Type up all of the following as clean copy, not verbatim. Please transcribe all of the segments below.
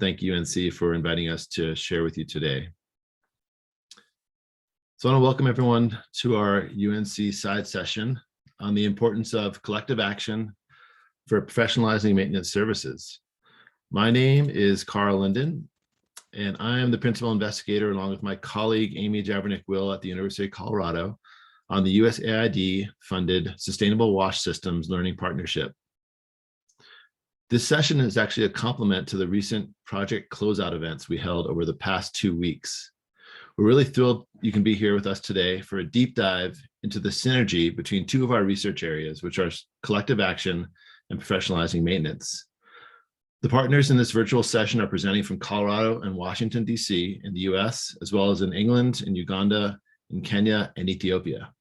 thank UNC for inviting us to share with you today. So I want to welcome everyone to our UNC side session on the importance of collective action for professionalizing maintenance services. My name is Carl Linden, and I am the principal investigator along with my colleague Amy Javernick-Will at the University of Colorado on the USAID funded Sustainable Wash Systems Learning Partnership. This session is actually a complement to the recent project closeout events we held over the past 2 weeks. We're really thrilled you can be here with us today for a deep dive into the synergy between two of our research areas, which are collective action and professionalizing maintenance. The partners in this virtual session are presenting from Colorado and Washington, D.C. in the US, as well as in England, in Uganda, in Kenya, and Ethiopia.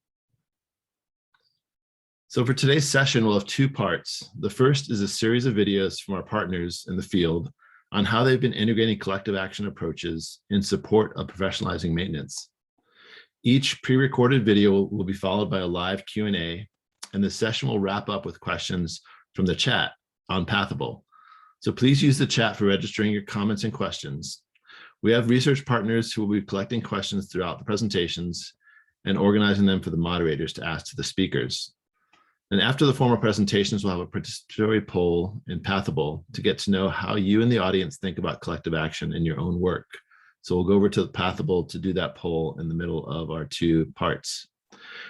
So for today's session, we'll have 2 parts. The first is a series of videos from our partners in the field on how they've been integrating collective action approaches in support of professionalizing maintenance. Each pre-recorded video will be followed by a live Q&A, and the session will wrap up with questions from the chat on Pathable. So please use the chat for registering your comments and questions. We have research partners who will be collecting questions throughout the presentations and organizing them for the moderators to ask to the speakers. And after the formal presentations, we'll have a participatory poll in Pathable to get to know how you and the audience think about collective action in your own work. So we'll go over to Pathable to do that poll in the middle of our 2 parts.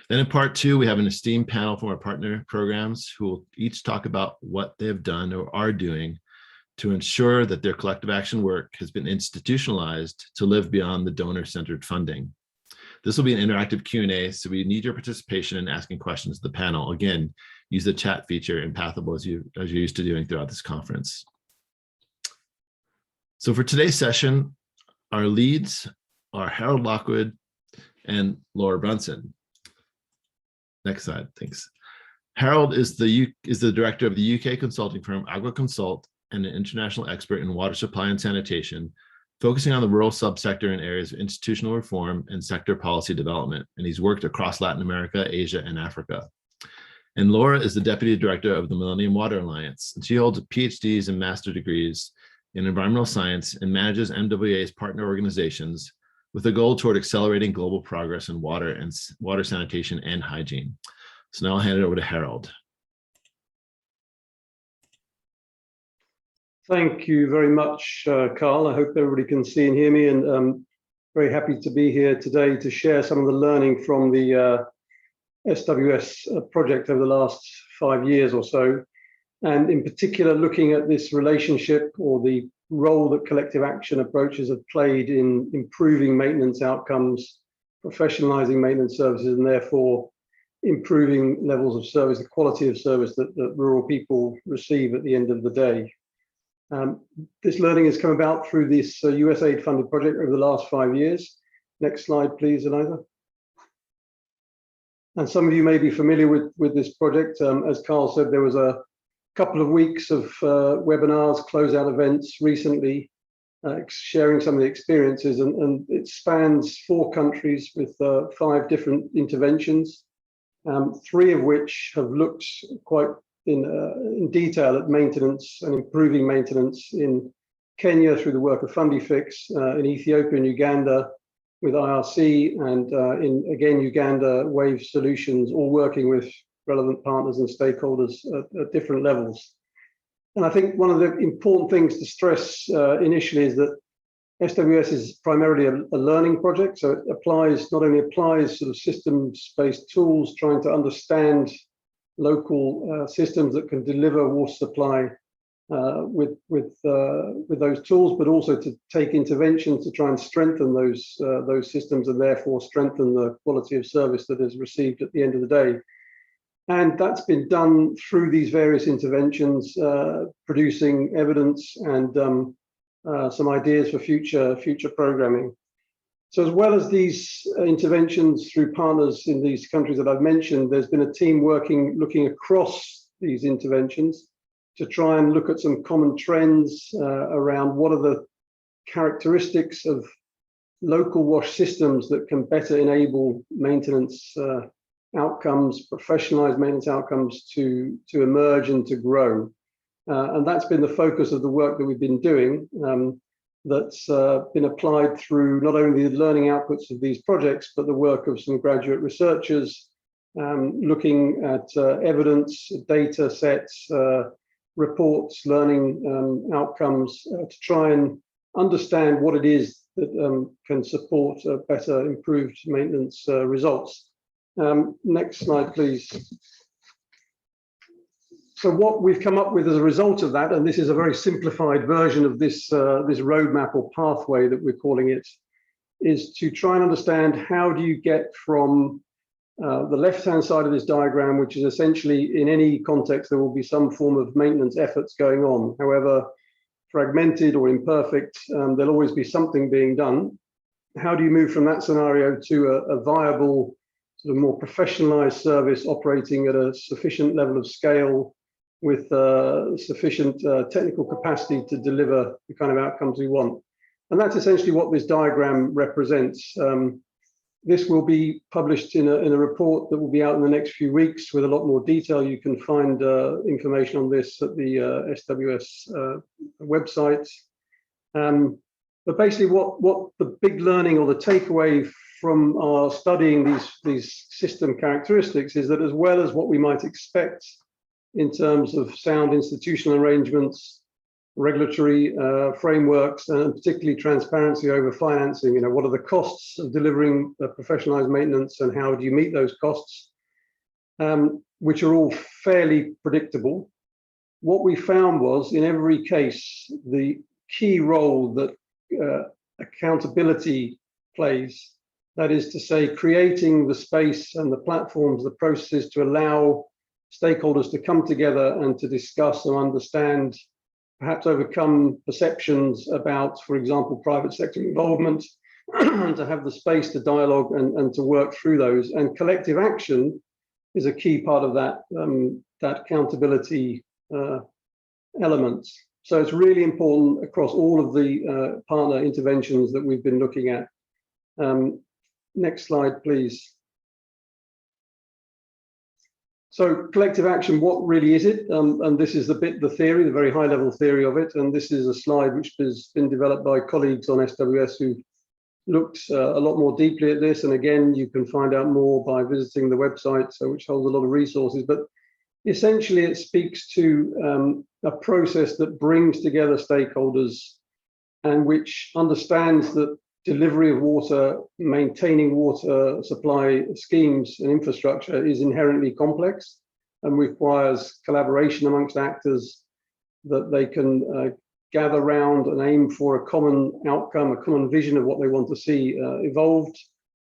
Then in part 2, we have an esteemed panel from our partner programs who will each talk about what they have done or are doing to ensure that their collective action work has been institutionalized to live beyond the donor-centered funding. This will be an interactive Q&A, so we need your participation in asking questions to the panel. Again, use the chat feature in Pathable as you're used to doing throughout this conference. So for today's session, our leads are Harold Lockwood and Laura Brunson. Next slide, thanks. Harold is the director of the UK consulting firm AgroConsult and an international expert in water supply and sanitation, focusing on the rural subsector in areas of institutional reform and sector policy development. And he's worked across Latin America, Asia, and Africa. And Laura is the deputy director of the Millennium Water Alliance. And she holds PhDs and master degrees in environmental science and manages MWA's partner organizations with a goal toward accelerating global progress in water and water sanitation and hygiene. So now I'll hand it over to Harold. Thank you very much, Carl. I hope everybody can see and hear me, and I'm very happy to be here today to share some of the learning from the SWS project over the last 5 years or so, and in particular looking at this relationship or the role that collective action approaches have played in improving maintenance outcomes, professionalizing maintenance services, and therefore improving levels of service, the quality of service that rural people receive at the end of the day. This learning has come about through this USAID funded project over the last 5 years. Next slide, please, Eliza. And some of you may be familiar with this project. As Carl said, there was a couple of weeks of webinars, closeout events recently, sharing some of the experiences, and it spans 4 countries with 5 different interventions, 3 of which have looked quite in detail at maintenance and improving maintenance in Kenya through the work of Fundifix, in Ethiopia and Uganda with IRC, and in Uganda, Whave Solutions, all working with relevant partners and stakeholders at different levels. And I think one of the important things to stress initially is that SWS is primarily a learning project, so it not only applies sort of systems-based tools, trying to understand local systems that can deliver water supply with those tools, but also to take interventions to try and strengthen those systems and therefore strengthen the quality of service that is received at the end of the day. And that's been done through these various interventions, producing evidence and some ideas for future programming. So as well as these interventions through partners in these countries that I've mentioned, there's been a team looking across these interventions to try and look at some common trends around what are the characteristics of local wash systems that can better enable maintenance outcomes, professionalized maintenance outcomes to emerge and to grow. And that's been the focus of the work that we've been doing. That's been applied through not only the learning outputs of these projects, but the work of some graduate researchers, looking at evidence, data sets, reports, learning outcomes, to try and understand what it is that can support better improved maintenance results. Next slide, please. So what we've come up with as a result of that, and this is a very simplified version of this, this roadmap or pathway that we're calling it, is to try and understand how do you get from the left-hand side of this diagram, which is essentially in any context, there will be some form of maintenance efforts going on. However fragmented or imperfect, there'll always be something being done. How do you move from that scenario to a viable, sort of more professionalized service operating at a sufficient level of scale with sufficient technical capacity to deliver the kind of outcomes we want? And that's essentially what this diagram represents. This will be published in a report that will be out in the next few weeks with a lot more detail. You can find information on this at the SWS website. But basically what the big learning or the takeaway from our studying these system characteristics is that, as well as what we might expect in terms of sound institutional arrangements, regulatory frameworks, and particularly transparency over financing, you know, what are the costs of delivering professionalized maintenance and how do you meet those costs, which are all fairly predictable. What we found was, in every case, the key role that accountability plays, that is to say, creating the space and the platforms, the processes to allow stakeholders to come together and to discuss and understand, perhaps overcome perceptions about, for example, private sector involvement, and to have the space to dialogue and to work through those. And collective action is a key part of that, that accountability element. So it's really important across all of the partner interventions that we've been looking at. Next slide, please. So collective action, what really is it? And this is the theory, the very high level theory of it. And this is a slide which has been developed by colleagues on SWS who looked a lot more deeply at this. And again, you can find out more by visiting the website, so which holds a lot of resources. But essentially, it speaks to a process that brings together stakeholders and which understands that delivery of water, maintaining water supply schemes and infrastructure is inherently complex and requires collaboration amongst actors, that they can gather round and aim for a common outcome, a common vision of what they want to see evolved,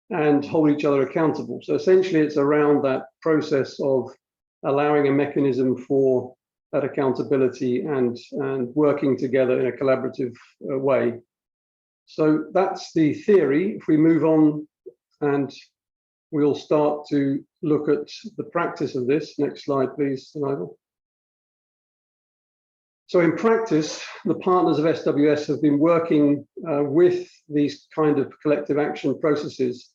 and hold each other accountable. So essentially, it's around that process of allowing a mechanism for that accountability and working together in a collaborative way. So that's the theory. If we move on and we'll start to look at the practice of this. Next slide, please, Nigel. So in practice, the partners of SWS have been working with these kind of collective action processes.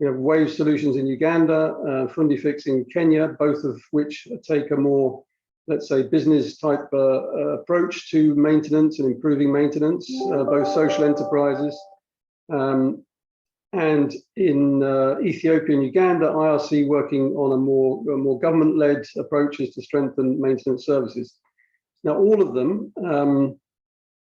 We have Whave Solutions in Uganda, Fundifix in Kenya, both of which take a more, let's say, business type approach to maintenance and improving maintenance, both social enterprises. And in Ethiopia and Uganda, IRC working on a more government-led approaches to strengthen maintenance services. Now, all of them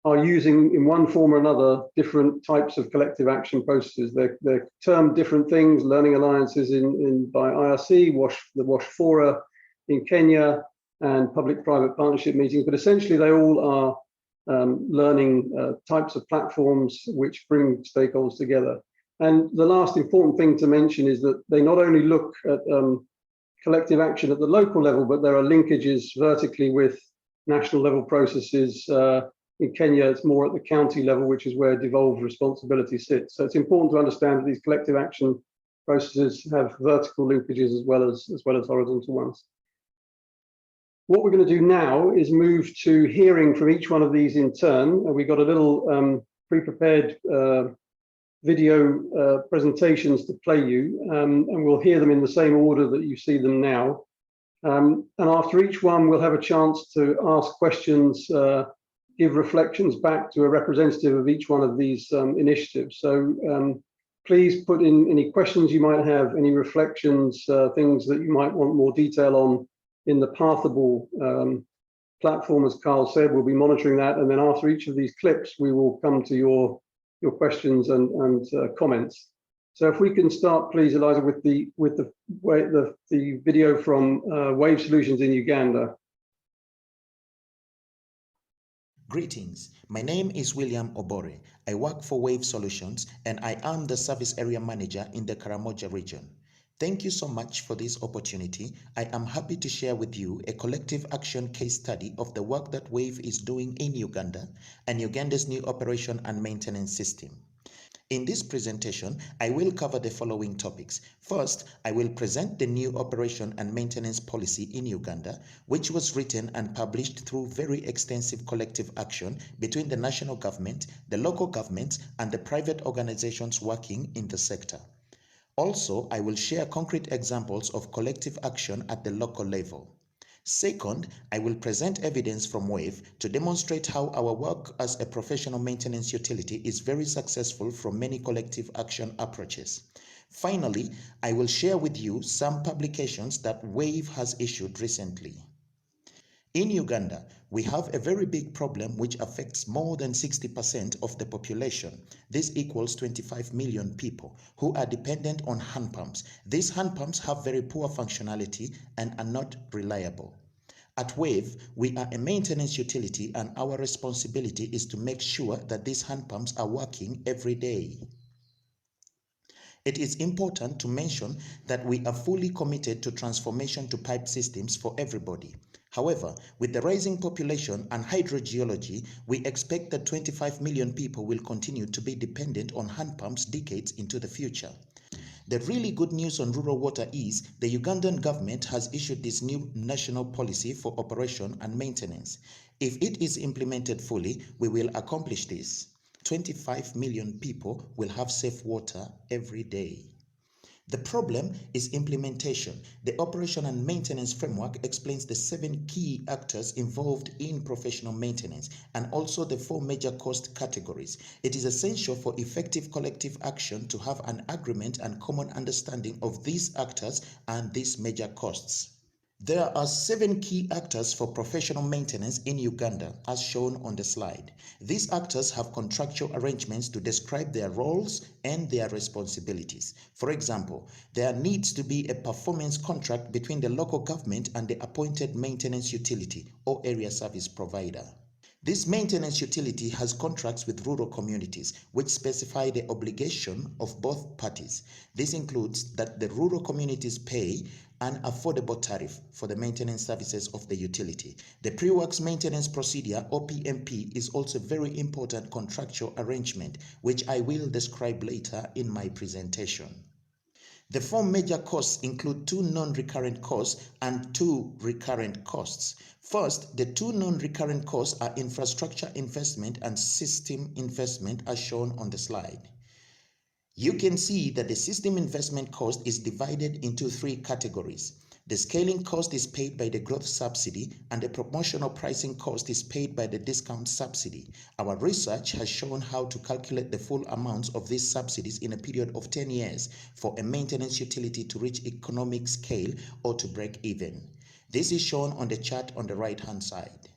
are using, in one form or another, different types of collective action processes. They're termed different things: learning alliances by IRC, the Wash Fora in Kenya, and public-private partnership meetings. But essentially, they all are learning types of platforms which bring stakeholders together. And the last important thing to mention is that they not only look at collective action at the local level, but there are linkages vertically with national level processes. In Kenya, it's more at the county level, which is where devolved responsibility sits. So it's important to understand that these collective action processes have vertical linkages as well as horizontal ones. What we're going to do now is move to hearing from each one of these in turn. And we got a little pre-prepared video presentations to play you, and we'll hear them in the same order that you see them now. And after each one, we'll have a chance to ask questions, give reflections back to a representative of each one of these initiatives. So please put in any questions you might have, any reflections, things that you might want more detail on in the Pathable platform. As Carl said, we'll be monitoring that. And then after each of these clips, we will come to your questions and comments. So if we can start, please, Eliza, with the video from Whave Solutions in Uganda. Greetings, my name is William Obore. I work for Whave Solutions and I am the Service Area Manager in the Karamoja region. Thank you so much for this opportunity. I am happy to share with you a collective action case study of the work that Whave is doing in Uganda and Uganda's new operation and maintenance system. In this presentation, I will cover the following topics. First, I will present the new operation and maintenance policy in Uganda, which was written and published through very extensive collective action between the national government, the local governments, and the private organizations working in the sector. Also, I will share concrete examples of collective action at the local level. Second, I will present evidence from Whave to demonstrate how our work as a professional maintenance utility is very successful from many collective action approaches. Finally, I will share with you some publications that Whave has issued recently. In Uganda, we have a very big problem which affects more than 60% of the population. This equals 25 million people who are dependent on hand pumps. These hand pumps have very poor functionality and are not reliable. At Whave, we are a maintenance utility and our responsibility is to make sure that these hand pumps are working every day. It is important to mention that we are fully committed to transformation to piped systems for everybody. However, with the rising population and hydrogeology, we expect that 25 million people will continue to be dependent on hand pumps decades into the future. The really good news on rural water is the Ugandan government has issued this new national policy for operation and maintenance. If it is implemented fully, we will accomplish this. 25 million people will have safe water every day. The problem is implementation. The operation and maintenance framework explains the 7 key actors involved in professional maintenance and also the 4 major cost categories. It is essential for effective collective action to have an agreement and common understanding of these actors and these major costs. There are 7 key actors for professional maintenance in Uganda, as shown on the slide. These actors have contractual arrangements to describe their roles and their responsibilities. For example, there needs to be a performance contract between the local government and the appointed maintenance utility or area service provider. This maintenance utility has contracts with rural communities which specify the obligation of both parties. This includes that the rural communities pay an affordable tariff for the maintenance services of the utility. The pre-works maintenance procedure or PMP is also a very important contractual arrangement which I will describe later in my presentation. The 4 major costs include 2 non-recurrent costs and 2 recurrent costs. First, the 2 non-recurrent costs are infrastructure investment and system investment as shown on the slide. You can see that the system investment cost is divided into 3 categories. The scaling cost is paid by the growth subsidy and the promotional pricing cost is paid by the discount subsidy. Our research has shown how to calculate the full amounts of these subsidies in a period of 10 years for a maintenance utility to reach economic scale or to break even. This is shown on the chart on the right-hand side.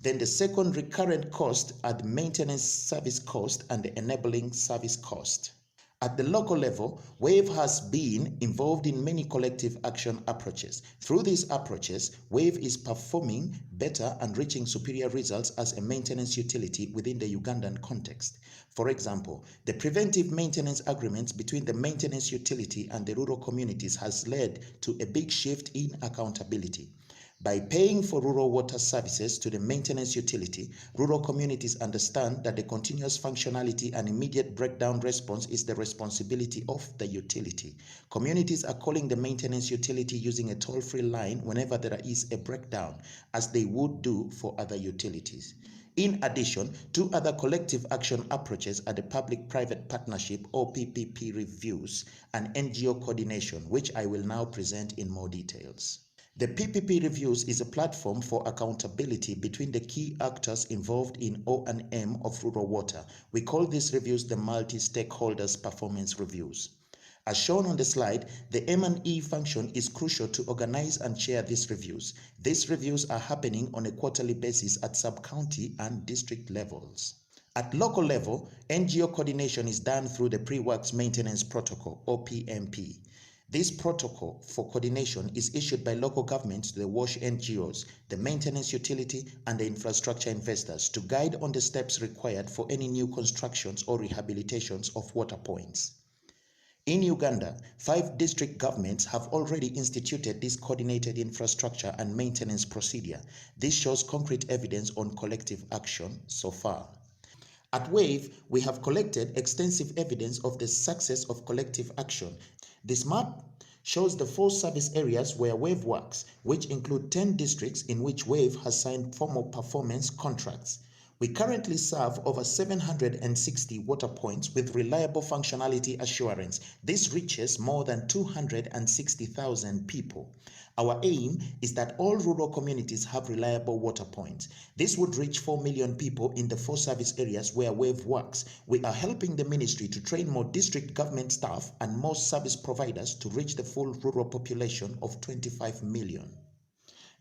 Then the second recurrent cost are the maintenance service cost and the enabling service cost. At the local level, Whave has been involved in many collective action approaches. Through these approaches, Whave is performing better and reaching superior results as a maintenance utility within the Ugandan context. For example, the preventive maintenance agreements between the maintenance utility and the rural communities has led to a big shift in accountability. By paying for rural water services to the maintenance utility, rural communities understand that the continuous functionality and immediate breakdown response is the responsibility of the utility. Communities are calling the maintenance utility using a toll-free line whenever there is a breakdown, as they would do for other utilities. In addition, 2 other collective action approaches are the public-private partnership or PPP reviews and NGO coordination, which I will now present in more details. The PPP Reviews is a platform for accountability between the key actors involved in O&M of rural water. We call these reviews the multi-stakeholders performance reviews. As shown on the slide, the M&E function is crucial to organize and chair these reviews. These reviews are happening on a quarterly basis at sub-county and district levels. At local level, NGO coordination is done through the Pre-Works Maintenance Protocol, or PMP. This protocol for coordination is issued by local governments to the WASH NGOs, the maintenance utility, and the infrastructure investors to guide on the steps required for any new constructions or rehabilitations of water points. In Uganda, 5 district governments have already instituted this coordinated infrastructure and maintenance procedure. This shows concrete evidence on collective action so far. At Whave, we have collected extensive evidence of the success of collective action. This map shows the 4 service areas where Whave works, which include 10 districts in which Whave has signed formal performance contracts. We currently serve over 760 water points with reliable functionality assurance. This reaches more than 260,000 people. Our aim is that all rural communities have reliable water points. This would reach 4 million people in the 4 service areas where Whave works. We are helping the ministry to train more district government staff and more service providers to reach the full rural population of 25 million.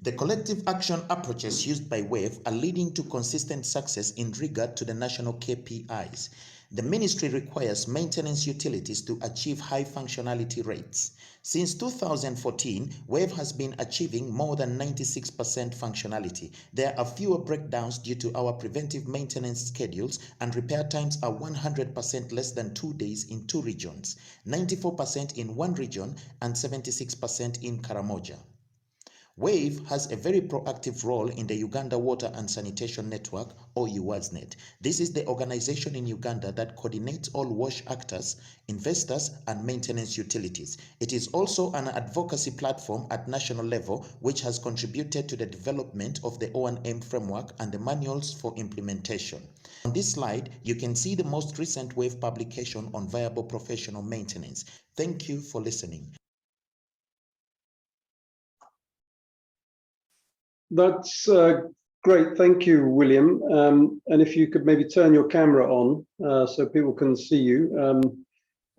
The collective action approaches used by Whave are leading to consistent success in regard to the national KPIs. The ministry requires maintenance utilities to achieve high functionality rates. Since 2014, Whave has been achieving more than 96% functionality. There are fewer breakdowns due to our preventive maintenance schedules, and repair times are 100% less than 2 days in 2 regions, 94% in 1 region, and 76% in Karamoja. Whave has a very proactive role in the Uganda Water and Sanitation Network, or UWASNet. This is the organization in Uganda that coordinates all WASH actors, investors, and maintenance utilities. It is also an advocacy platform at national level, which has contributed to the development of the O&M framework and the manuals for implementation. On this slide, you can see the most recent Whave publication on viable professional maintenance. Thank you for listening. That's great. Thank you, William. And if you could maybe turn your camera on so people can see you.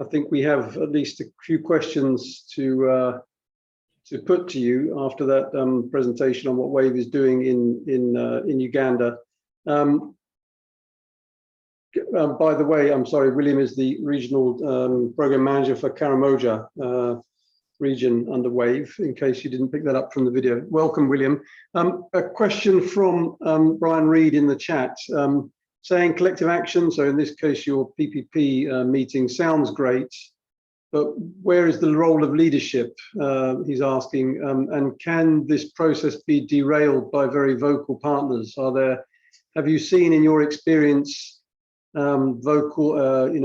I think we have at least a few questions to put to you after that presentation on what Whave is doing in Uganda. By the way, I'm sorry, William is the regional program manager for Karamoja region under Whave, in case you didn't pick that up from the video. Welcome, William. A question from Brian Reed in the chat, saying collective action, so in this case your PPP meeting sounds great, but where is the role of leadership, he's asking, and can this process be derailed by very vocal partners? Have you seen in your experience vocal,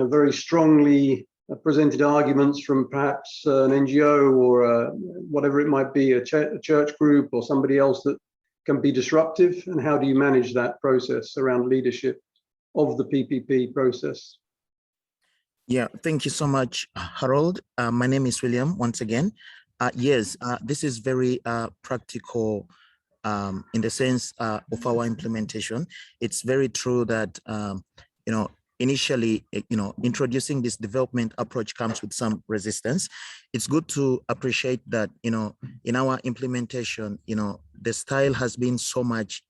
very strongly presented arguments from perhaps an NGO or whatever it might be, a church group or somebody else that can be disruptive? And how do you manage that process around leadership of the PPP process? Yeah, thank you so much, Harold. My name is William once again. Yes, this is very practical in the sense of our implementation. It's very true that, initially, introducing this development approach comes with some resistance. It's good to appreciate that, in our implementation, the style has been so much,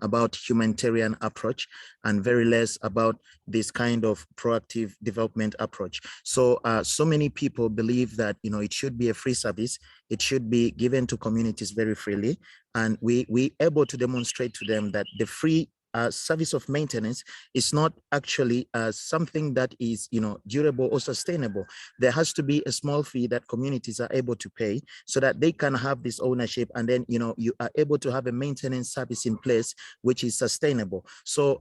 about humanitarian approach and very less about this kind of proactive development approach. So, so many people believe that, it should be a free service. It should be given to communities very freely. And we able to demonstrate to them that the free service of maintenance is not actually something that is, durable or sustainable. There has to be a small fee that communities are able to pay so that they can have this ownership, and then, you are able to have a maintenance service in place which is sustainable. So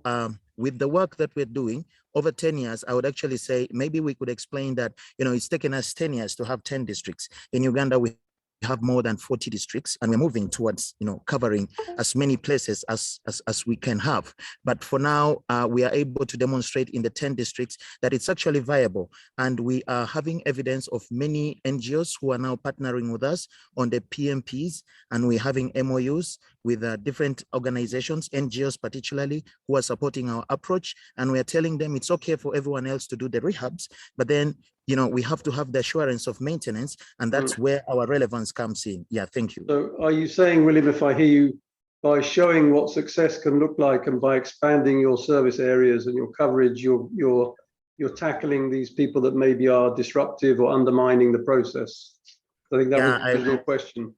with the work that we're doing over 10 years, I would actually say maybe we could explain that, it's taken us 10 years to have 10 districts. In Uganda, we have more than 40 districts, and we're moving towards, covering as many places as we can have. But for now, we are able to demonstrate in the 10 districts that it's actually viable. And we are having evidence of many NGOs who are now partnering with us on the PMPs, and we're having MOUs with different organizations, NGOs particularly, who are supporting our approach. And we're telling them it's okay for everyone else to do the rehabs, but then we have to have the assurance of maintenance, and that's where our relevance comes in. Yeah, thank you. So are you saying, William, if I hear you, by showing what success can look like and by expanding your service areas and your coverage, you're tackling these people that maybe are disruptive or undermining the process? I think that was your question.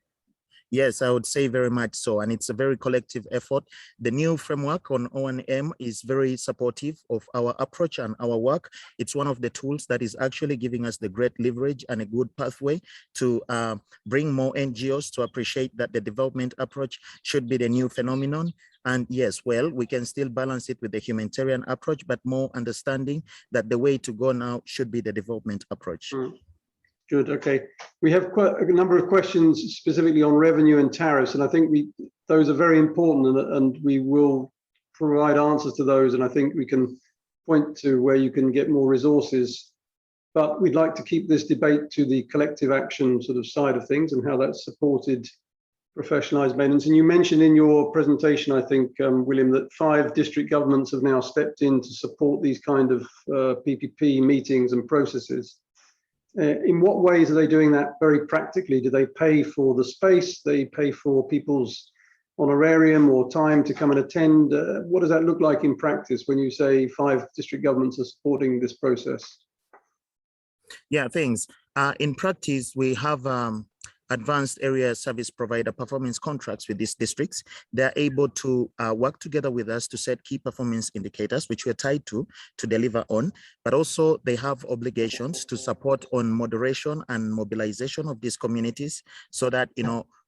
Yes, I would say very much so. And it's a very collective effort. The new framework on O&M is very supportive of our approach and our work. It's one of the tools that is actually giving us the great leverage and a good pathway to bring more NGOs to appreciate that the development approach should be the new phenomenon. And yes, well, we can still balance it with the humanitarian approach, but more understanding that the way to go now should be the development approach. Good. Okay. We have quite a number of questions specifically on revenue and tariffs, and I think those are very important, and we will provide answers to those. And I think we can point to where you can get more resources. But we'd like to keep this debate to the collective action sort of side of things and how that's supported professionalized maintenance. And you mentioned in your presentation, I think, William, that 5 district governments have now stepped in to support these kind of PPP meetings and processes. In what ways are they doing that very practically? Do they pay for the space? They pay for people's honorarium or time to come and attend? What does that look like in practice when you say 5 district governments are supporting this process? Yeah, thanks. In practice, we have advanced area service provider performance contracts with these districts. They're able to work together with us to set key performance indicators, which we're tied to deliver on, but also they have obligations to support on moderation and mobilization of these communities so that,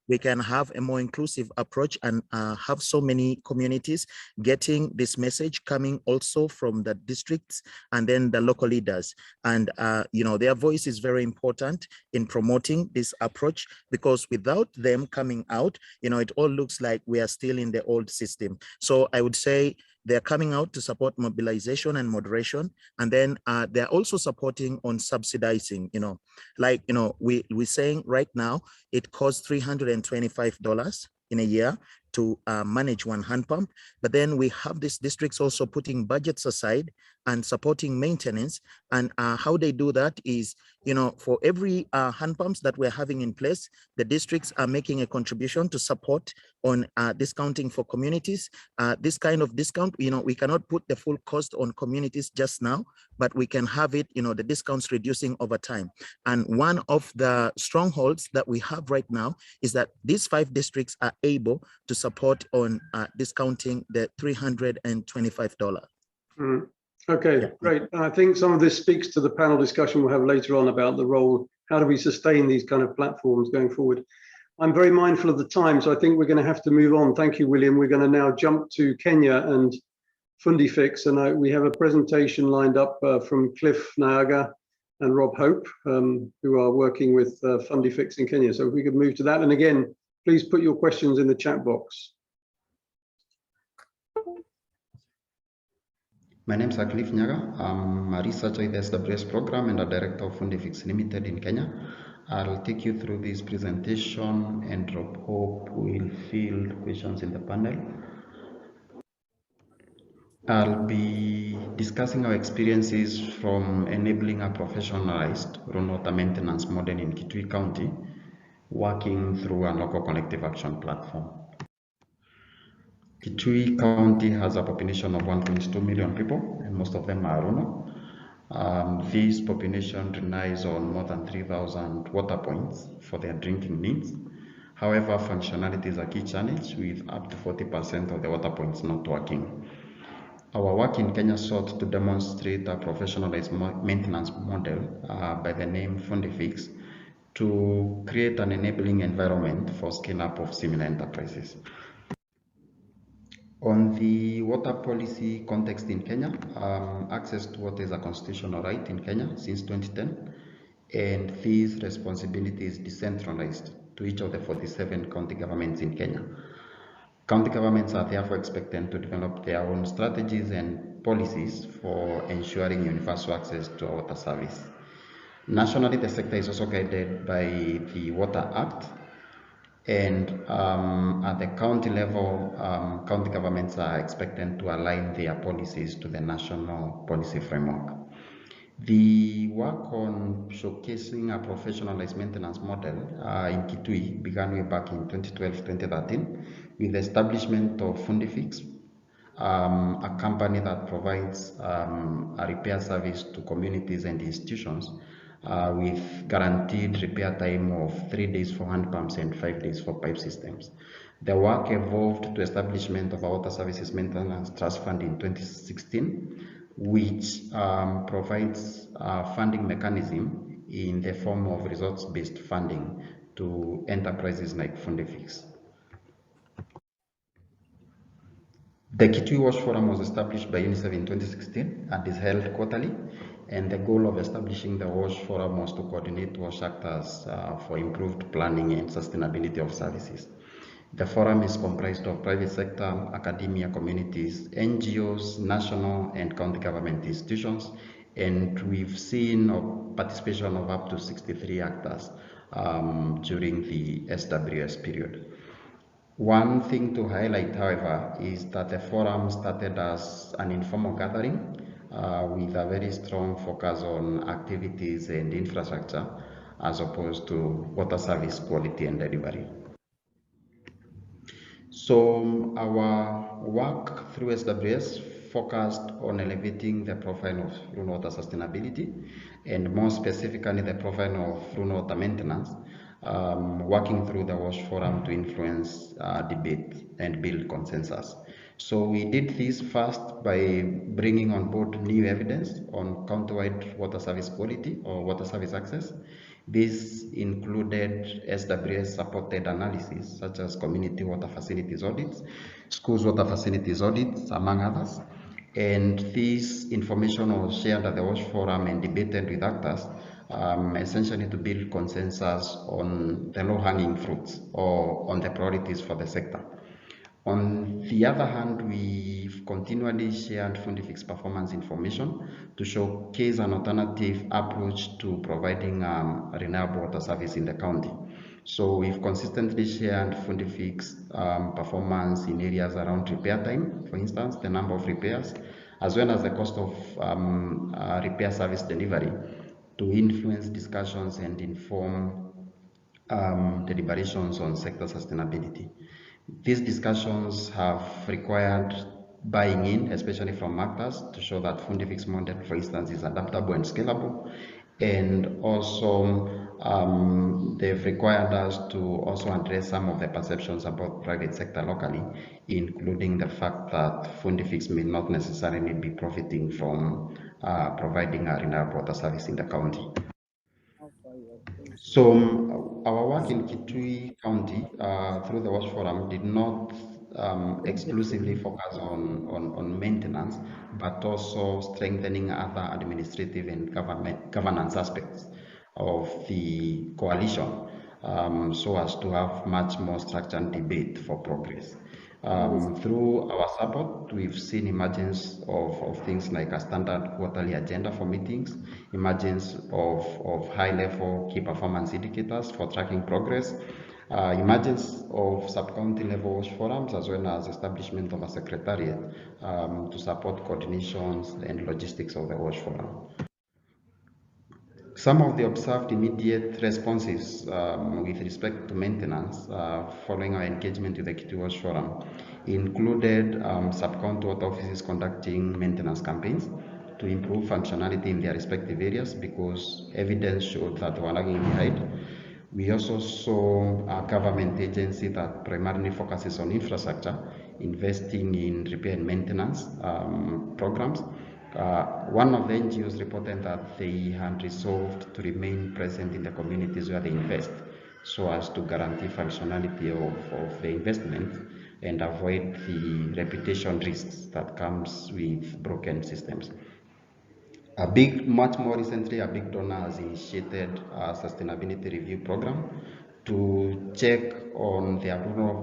we can have a more inclusive approach and have so many communities getting this message coming also from the districts and then the local leaders. And, their voice is very important in promoting this approach, because without them coming out, it all looks like we are still in the old system. So I would say they're coming out to support mobilization and moderation. And then they're also supporting on subsidizing, we're saying right now, it costs $325 in a year to manage one hand pump. But then we have these districts also putting budgets aside and supporting maintenance. And how they do that is, for every hand pumps that we're having in place, the districts are making a contribution to support on discounting for communities. This kind of discount, we cannot put the full cost on communities just now, but we can have it, the discounts reducing over time. And one of the strongholds that we have right now is that these 5 districts are able to support on discounting the $325. Okay, yeah. Great. And I think some of this speaks to the panel discussion we'll have later on about the role, how do we sustain these kind of platforms going forward? I'm very mindful of the time, so I think we're going to have to move on. Thank you, William. We're going to now jump to Kenya and Fundifix, and we have a presentation lined up from Cliff Nyaga and Rob Hope, who are working with Fundifix in Kenya. So if we could move to that, and again, please put your questions in the chat box. My name is Cliff Nyaga. I'm a researcher in the SWS program and a director of Fundifix Limited in Kenya. I'll take you through this presentation and Rob Hope will field questions in the panel. I'll be discussing our experiences from enabling a professionalized run water maintenance model in Kitui County, working through a local collective action platform. Kitui County has a population of 1.2 million people, and most of them are rural. This population relies on more than 3,000 water points for their drinking needs. However, functionality is a key challenge, with up to 40% of the water points not working. Our work in Kenya sought to demonstrate a professionalized maintenance model by the name Fundifix to create an enabling environment for scale-up of similar enterprises. On the water policy context in Kenya, access to water is a constitutional right in Kenya since 2010, and this responsibility is decentralized to each of the 47 county governments in Kenya. County governments are therefore expected to develop their own strategies and policies for ensuring universal access to water service. Nationally, the sector is also guided by the Water Act, and at the county level, county governments are expected to align their policies to the national policy framework. The work on showcasing a professionalized maintenance model in Kitui began way back in 2012-2013 with the establishment of Fundifix, a company that provides a repair service to communities and institutions with guaranteed repair time of 3 days for hand pumps and 5 days for pipe systems. The work evolved to establishment of a Water Services Maintenance Trust Fund in 2016, which provides a funding mechanism in the form of results-based funding to enterprises like Fundifix. The Kitui Wash Forum was established by UNICEF in 2016 and is held quarterly, and the goal of establishing the Wash Forum was to coordinate wash actors for improved planning and sustainability of services. The forum is comprised of private sector, academia, communities, NGOs, national and county government institutions, and we've seen participation of up to 63 actors during the SWS period. One thing to highlight, however, is that the forum started as an informal gathering with a very strong focus on activities and infrastructure as opposed to water service quality and delivery. So our work through SWS focused on elevating the profile of rural water sustainability and more specifically the profile of rural water maintenance, working through the WASH Forum to influence debate and build consensus. So we did this first by bringing on board new evidence on countywide water service quality or water service access. This included SWS-supported analysis such as community water facilities audits, schools water facilities audits, among others. And this information was shared at the WASH Forum and debated with actors, essentially to build consensus on the low-hanging fruits or on the priorities for the sector. On the other hand, we've continually shared Fundifix performance information to showcase an alternative approach to providing a reliable water service in the county. So we've consistently shared Fundifix performance in areas around repair time, for instance, the number of repairs, as well as the cost of repair service delivery to influence discussions and inform deliberations on sector sustainability. These discussions have required buying in, especially from actors, to show that Fundifix model, for instance, is adaptable and scalable. And also, they've required us to also address some of the perceptions about private sector locally, including the fact that Fundifix may not necessarily be profiting from providing a reliable water service in the county. So our work in Kitui County through the WASH Forum did not exclusively focus on maintenance, but also strengthening other administrative and governance aspects of the coalition so as to have much more structured debate for progress. Through our support, we've seen emergence of things like a standard quarterly agenda for meetings, emergence of high-level key performance indicators for tracking progress, emergence of sub-county level WASH forums, as well as establishment of a secretariat to support coordinations and logistics of the WASH forum. Some of the observed immediate responses with respect to maintenance following our engagement with the Kitui Wash Forum included sub-county water offices conducting maintenance campaigns to improve functionality in their respective areas because evidence showed that they were lagging behind. We also saw a government agency that primarily focuses on infrastructure, investing in repair and maintenance programs. One of the NGOs reported that they had resolved to remain present in the communities where they invest so as to guarantee functionality of the investment and avoid the reputation risks that comes with broken systems. Much more recently, a big donor has initiated a sustainability review program to check on their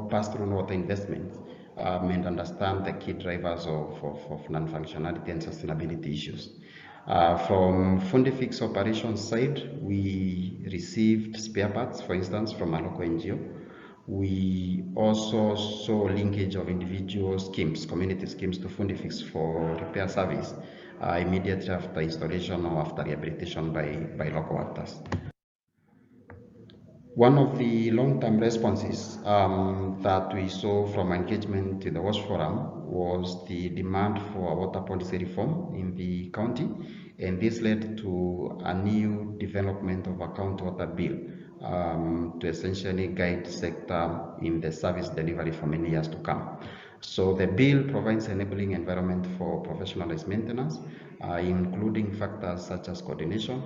past water investments and understand the key drivers of non-functionality and sustainability issues. From Fundifix operations side, we received spare parts, for instance, from a local NGO. We also saw linkage of individual schemes, community schemes, to Fundifix for repair service immediately after installation or after rehabilitation by local actors. One of the long-term responses that we saw from engagement to the WASH Forum was the demand for a water policy reform in the county, and this led to a new development of a county water bill to essentially guide sector in the service delivery for many years to come. So the bill provides enabling environment for professionalized maintenance, including factors such as coordination,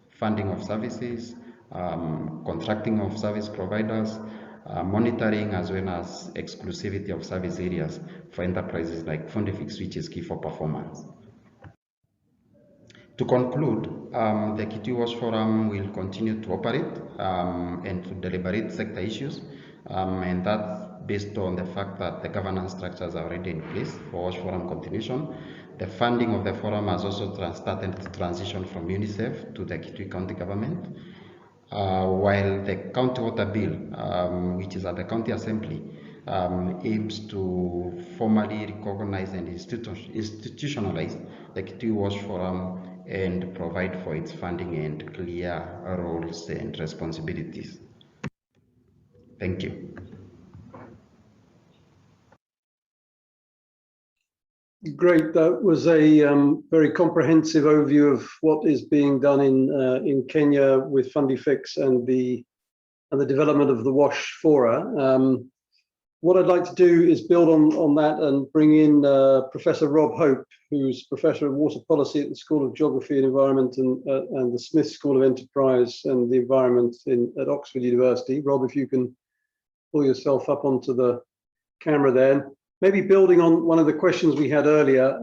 funding of services, contracting of service providers, monitoring, as well as exclusivity of service areas for enterprises like Fundifix, which is key for performance. To conclude, the Kitui WASH Forum will continue to operate and to deliberate sector issues, and that's based on the fact that the governance structures are already in place for WASH Forum continuation. The funding of the forum has also started to transition from UNICEF to the Kitui County government, while the County Water Bill, which is at the County Assembly, aims to formally recognize and institutionalize the Kitui WASH Forum and provide for its funding and clear roles and responsibilities. Thank you. Great. That was a very comprehensive overview of what is being done in Kenya with Fundifix and the development of the WASH Fora. What I'd like to do is build on that and bring in Professor Rob Hope, who's Professor of Water Policy at the School of Geography and Environment and the Smith School of Enterprise and the Environment at Oxford University. Rob, if you can pull yourself up onto the camera there. Maybe building on one of the questions we had earlier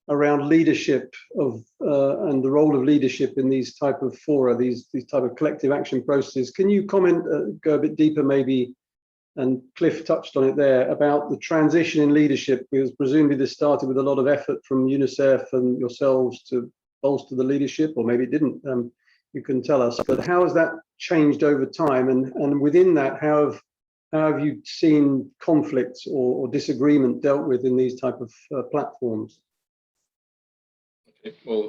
around leadership and the role of leadership in these type of fora, these type of collective action processes. Can you comment, go a bit deeper maybe, and Cliff touched on it there, about the transition in leadership, because presumably this started with a lot of effort from UNICEF and yourselves to bolster the leadership, or maybe it didn't, you can tell us, but how has that changed over time? And within that, how have you seen conflicts or disagreement dealt with in these type of platforms? Okay, well,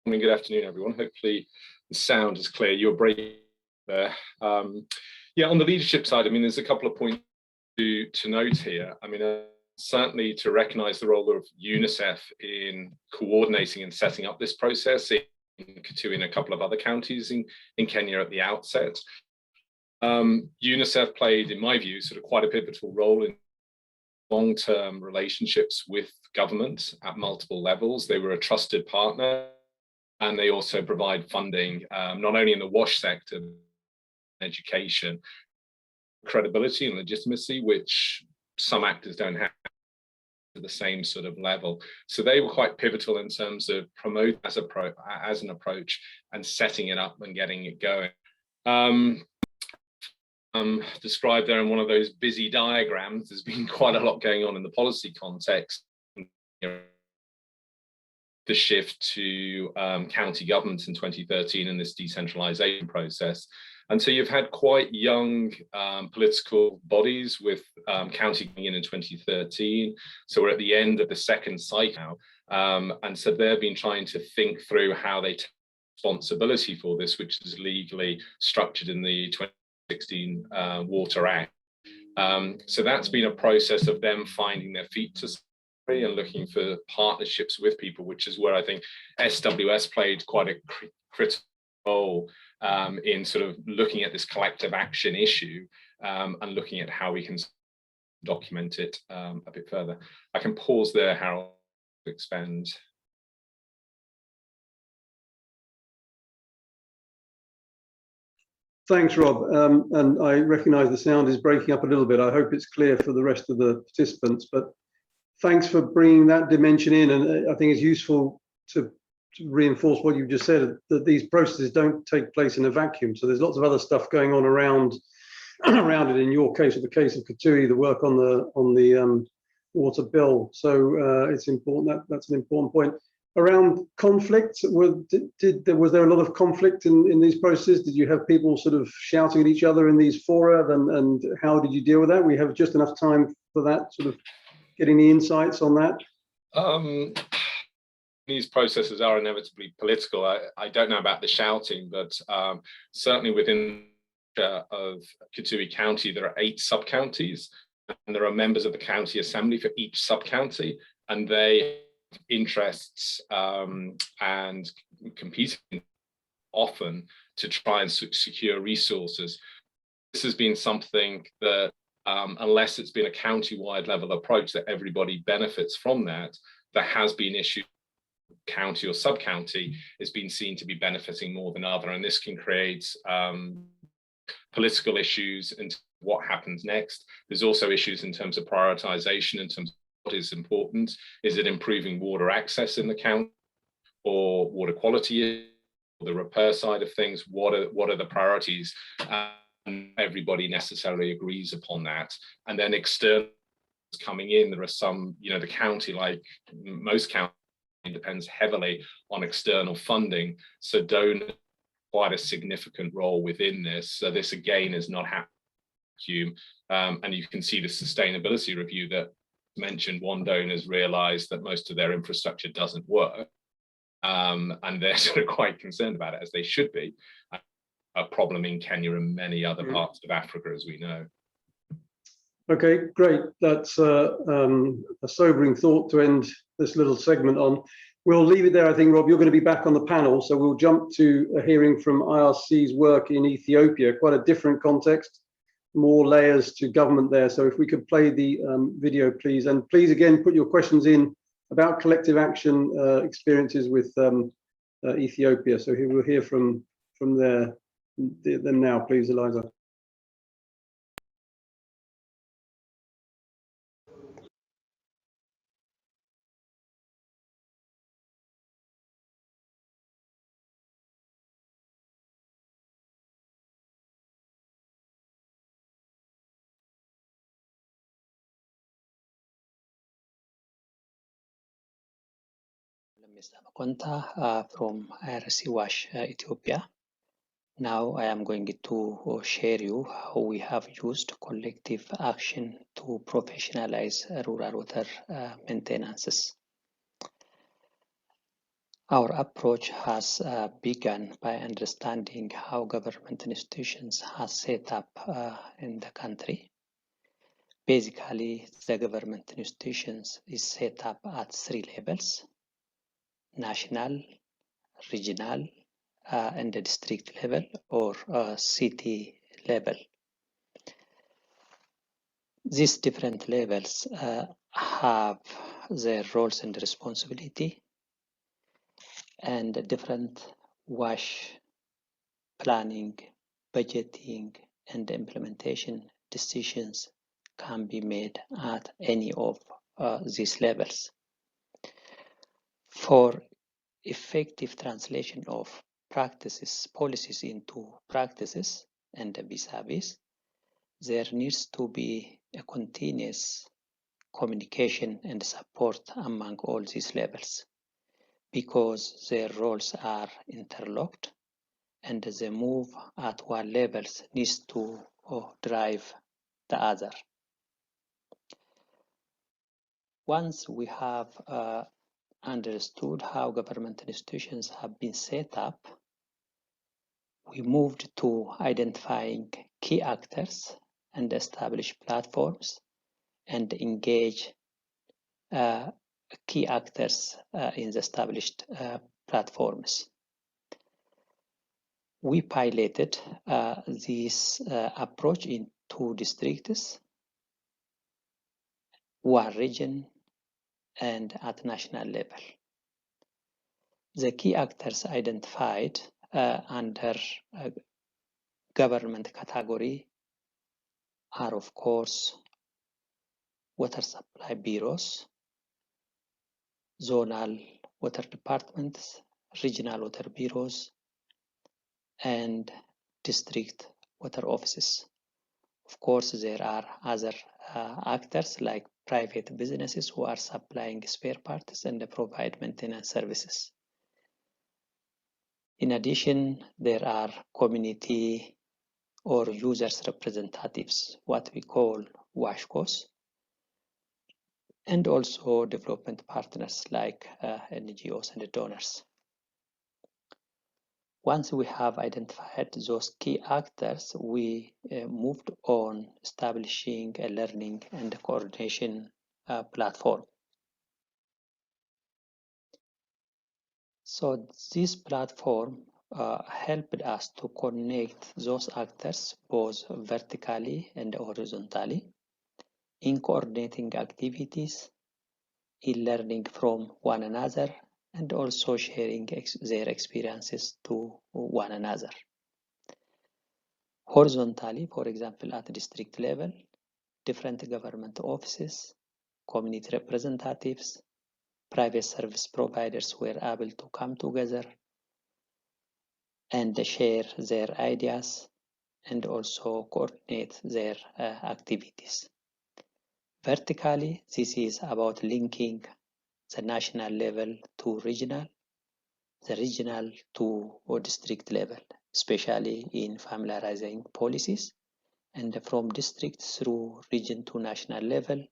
good afternoon, everyone. Hopefully the sound is clear. You're breaking there. Yeah, on the leadership side, I mean, there's a couple of points to note here. I mean, certainly to recognize the role of UNICEF in coordinating and setting up this process in Kitui and a couple of other counties in Kenya at the outset. UNICEF played, in my view, sort of quite a pivotal role in long-term relationships with government at multiple levels. They were a trusted partner, and they also provide funding, not only in the WASH sector, education, credibility and legitimacy, which some actors don't have at the same sort of level. So they were quite pivotal in terms of promote as an approach and setting it up and getting it going. Described there in one of those busy diagrams, there's been quite a lot going on in the policy context. The shift to county governments in 2013 and this decentralization process. And so you've had quite young political bodies with county coming in 2013. So we're at the end of the second cycle. And so they've been trying to think through how they take responsibility for this, which is legally structured in the 2016 Water Act. So that's been a process of them finding their feet to and looking for partnerships with people, which is where I think SWS played quite a critical role in sort of looking at this collective action issue and looking at how we can document it a bit further. I can pause there, Harold, to expand. Thanks, Rob. And I recognize the sound is breaking up a little bit. I hope it's clear for the rest of the participants, but thanks for bringing that dimension in. And I think it's useful to reinforce what you just said, that these processes don't take place in a vacuum. So there's lots of other stuff going on around it. In your case, or the case of Katui, the work on the water bill. So it's important. That's an important point. Around conflict, was there a lot of conflict in these processes? Did you have people sort of shouting at each other in these fora, and how did you deal with that? We have just enough time for that, sort of getting the insights on that. These processes are inevitably political. I don't know about the shouting, but certainly within of Katui County, there are 8 sub-counties, and there are members of the county assembly for each sub-county, and they have interests and competing often to try and secure resources. This has been something that, unless it's been a county-wide level approach that everybody benefits from that, there has been issues. County or sub-county is being seen to be benefiting more than other, and this can create political issues and what happens next. There's also issues in terms of prioritization, in terms of what is important. Is it improving water access in the county, or water quality, or the repair side of things? What are the priorities? And everybody necessarily agrees upon that. And then external coming in, there are some, the county, like most counties, depends heavily on external funding, so donors quite a significant role within this. So this again is not happening. And you can see the sustainability review that mentioned one donor's realized that most of their infrastructure doesn't work, and they're sort of quite concerned about it, as they should be. A problem in Kenya and many other parts of Africa, as we know. Okay, great. That's a sobering thought to end this little segment on. We'll leave it there. I think, Rob, you're going to be back on the panel, so we'll jump to a hearing from IRC's work in Ethiopia, quite a different context, more layers to government there. So if we could play the video, please. And please, again, put your questions in about collective action experiences with Ethiopia. So we'll hear from them now, please, Eliza. Mr. Makonta from IRC Wash, Ethiopia. Now I am going to share you how we have used collective action to professionalize rural water maintenances. Our approach has begun by understanding how government institutions are set up in the country. Basically, the government institutions is set up at 3 levels: national, regional, and the district level, or city level. These different levels have their roles and responsibility, and different wash planning, budgeting, and implementation decisions can be made at any of these levels. For effective translation of policies into practices and vis-a-vis, there needs to be a continuous communication and support among all these levels, because their roles are interlocked, and the move at one level needs to drive the other. Once we have understood how government institutions have been set up, we moved to identifying key actors and establish platforms and engage key actors in the established platforms. We piloted this approach in 2 districts, 1 region, and at national level. The key actors identified under government category are, of course, water supply bureaus, zonal water departments, regional water bureaus, and district water offices. Of course, there are other actors like private businesses who are supplying spare parts and provide maintenance services. In addition, there are community or users representatives, what we call WASHCOs, and also development partners like NGOs and donors. Once we have identified those key actors, we moved on establishing a learning and coordination platform. So this platform helped us to connect those actors both vertically and horizontally in coordinating activities, in learning from one another, and also sharing their experiences to one another. Horizontally, for example, at the district level, different government offices, community representatives, private service providers were able to come together and share their ideas and also coordinate their activities. Vertically, this is about linking the national level to regional, the regional to district level, especially in familiarizing policies, and from district through region to national level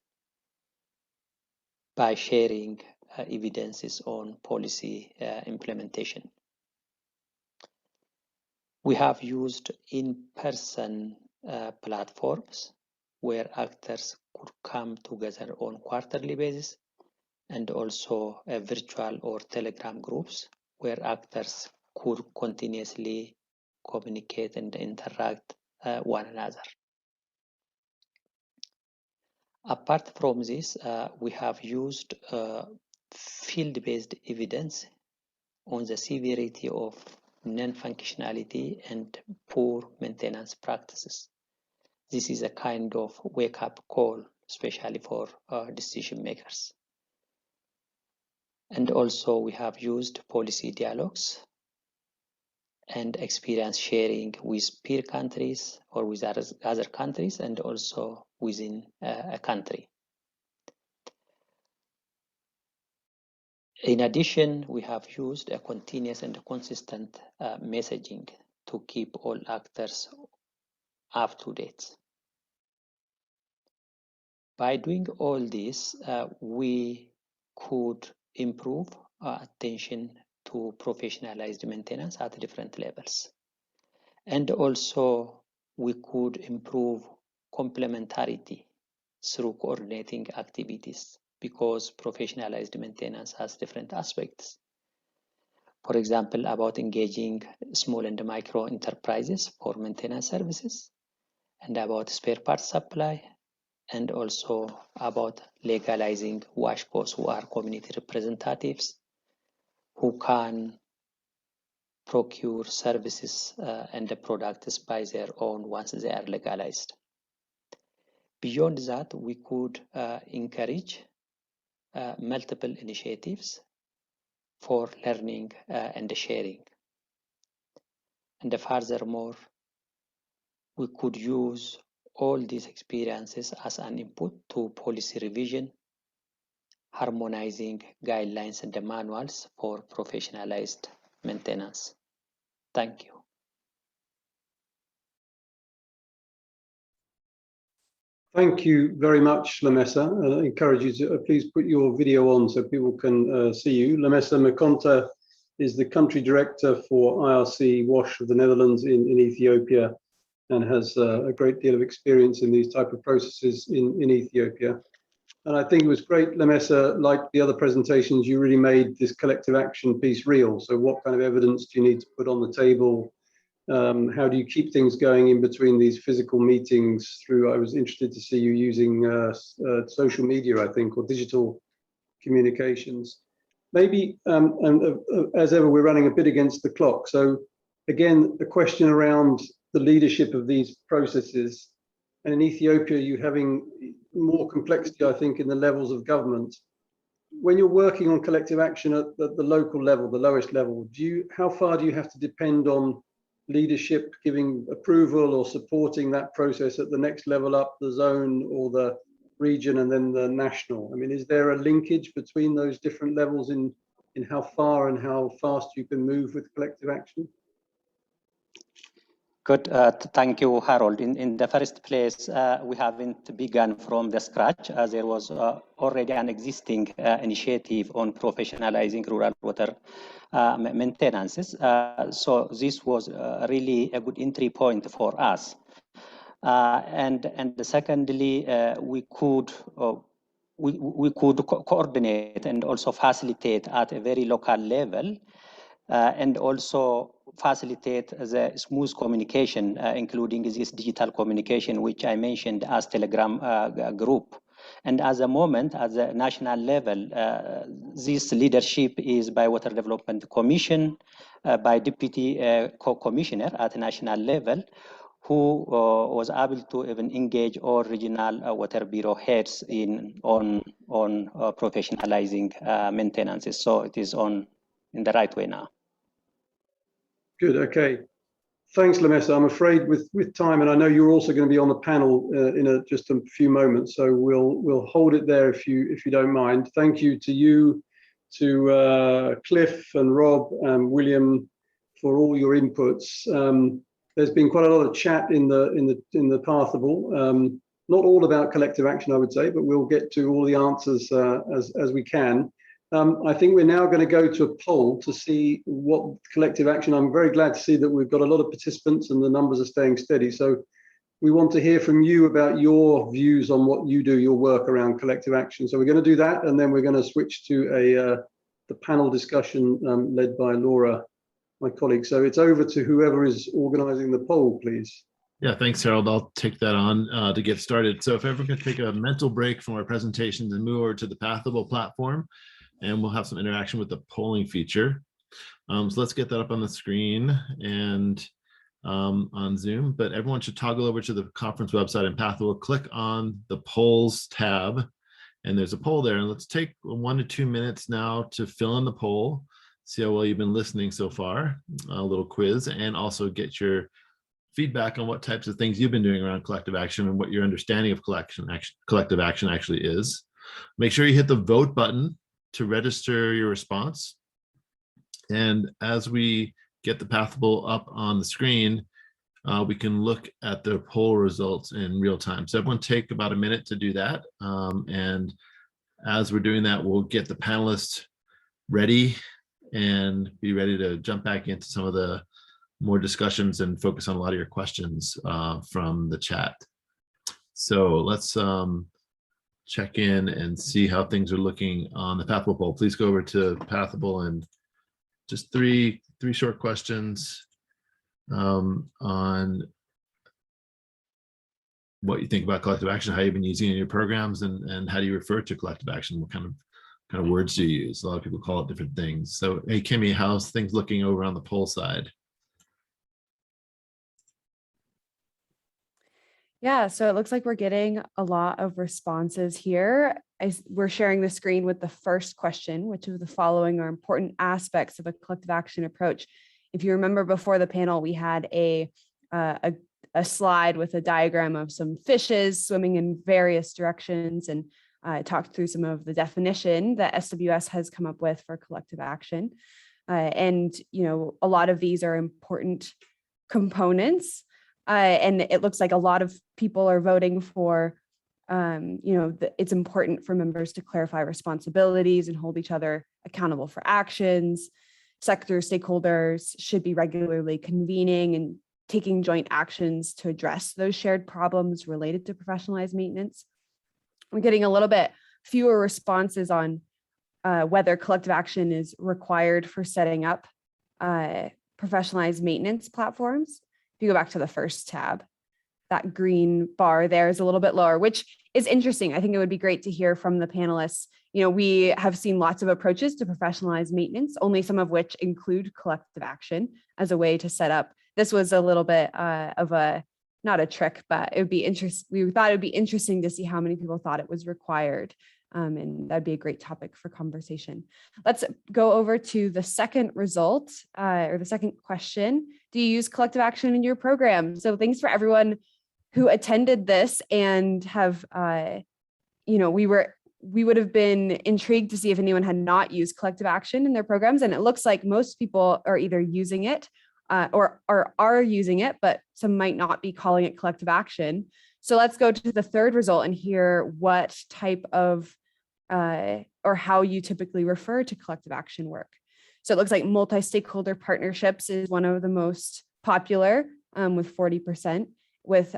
by sharing evidences on policy implementation. We have used in-person platforms where actors could come together on quarterly basis, and also virtual or Telegram groups where actors could continuously communicate and interact one another. Apart from this, we have used field-based evidence on the severity of non-functionality and poor maintenance practices. This is a kind of wake-up call, especially for decision makers. And also we have used policy dialogues and experience sharing with peer countries or with other countries, and also within a country. In addition, we have used a continuous and consistent messaging to keep all actors up to date. By doing all this, we could improve attention to professionalized maintenance at different levels. And also we could improve complementarity through coordinating activities, because professionalized maintenance has different aspects. For example, about engaging small and micro enterprises for maintenance services, and about spare parts supply, and also about legalizing WASHCOs, who are community representatives who can procure services and the products by their own once they are legalized. Beyond that, we could encourage multiple initiatives for learning and sharing. And furthermore, we could use all these experiences as an input to policy revision, harmonizing guidelines and the manuals for professionalized maintenance. Thank you. Thank you very much, Lamesa. I encourage you to please put your video on so people can see you. Lamesa Makonta is the country director for IRC Wash of the Netherlands in Ethiopia, and has a great deal of experience in these type of processes in Ethiopia. And I think it was great, Lamesa, like the other presentations, you really made this collective action piece real. So what kind of evidence do you need to put on the table? How do you keep things going in between these physical meetings through, I was interested to see you using social media, I think, or digital communications. Maybe, as ever, we're running a bit against the clock. So again, a question around the leadership of these processes. And in Ethiopia, you're having more complexity, I think, in the levels of government. when you're working on collective action at the local level, the lowest level, how far do you have to depend on leadership giving approval or supporting that process at the next level up, the zone or the region and then the national? I mean, is there a linkage between those different levels in how far and how fast you can move with collective action? Good. Thank you, Harold. In the first place, we haven't begun from the scratch, as there was already an existing initiative on professionalizing rural water maintenances. So this was really a good entry point for us. And secondly, we could coordinate and also facilitate at a very local level, and also facilitate the smooth communication, including this digital communication, which I mentioned as Telegram group. And at the moment, at the national level, this leadership is by Water Development Commission, by Deputy Co-Commissioner at national level, who was able to even engage all regional water bureau heads on professionalizing maintenances. So it is in the right way now. Good. Okay. Thanks, Lamessa. I'm afraid with time, and I know you're also going to be on the panel in just a few moments, so we'll hold it there if you don't mind. Thank you to you, to Cliff and Rob and William for all your inputs. There's been quite a lot of chat in the Pathable. Not all about collective action, I would say, but we'll get to all the answers as we can. I think we're now going to go to a poll to see what collective action. I'm very glad to see that we've got a lot of participants and the numbers are staying steady. So we want to hear from you about your views on what you do, your work around collective action. So we're going to do that, and then we're going to switch to the panel discussion led by Laura, my colleague. So it's over to whoever is organizing the poll, please. Yeah, thanks, Harold. I'll take that on to get started. So if everyone could take a mental break from our presentations and move over to the Pathable platform, and we'll have some interaction with the polling feature. So let's get that up on the screen and on Zoom, but everyone should toggle over to the conference website and Pathable, click on the polls tab, and there's a poll there. And let's take 1 to 2 minutes now to fill in the poll, see how well you've been listening so far, a little quiz, and also get your feedback on what types of things you've been doing around collective action and what your understanding of collective action actually is. Make sure you hit the vote button to register your response. And as we get the Pathable up on the screen, we can look at the poll results in real time. So everyone take about a minute to do that. And as we're doing that, we'll get the panelists ready and be ready to jump back into some of the more discussions and focus on a lot of your questions from the chat. So let's check in and see how things are looking on the Pathable poll. Please go over to Pathable and just three short questions on what you think about collective action, how you've been using it in your programs, and how do you refer to collective action? What kind of words do you use? A lot of people call it different things. So, hey, Kimmy, how's things looking over on the poll side? Yeah, so it looks like we're getting a lot of responses here. We're sharing the screen with the first question, which is the following are important aspects of a collective action approach. If you remember before the panel, we had a slide with a diagram of some fishes swimming in various directions, and talked through some of the definition that SWS has come up with for collective action. And, a lot of these are important components. And it looks like a lot of people are voting for, it's important for members to clarify responsibilities and hold each other accountable for actions. Sector stakeholders should be regularly convening and taking joint actions to address those shared problems related to professionalized maintenance. We're getting a little bit fewer responses on whether collective action is required for setting up professionalized maintenance platforms. If you go back to the first tab, that green bar there is a little bit lower, which is interesting. I think it would be great to hear from the panelists. We have seen lots of approaches to professionalized maintenance, only some of which include collective action as a way to set up. This was a little bit of not a trick, but it would be interesting. We thought it would be interesting to see how many people thought it was required. And that'd be a great topic for conversation. Let's go over to the second result or the second question. Do you use collective action in your program? So thanks for everyone who attended this and have, we would have been intrigued to see if anyone had not used collective action in their programs. And it looks like most people are either using it or are using it, but some might not be calling it collective action. So let's go to the third result and hear what type of or how you typically refer to collective action work. So it looks like multi-stakeholder partnerships is one of the most popular with 40%, with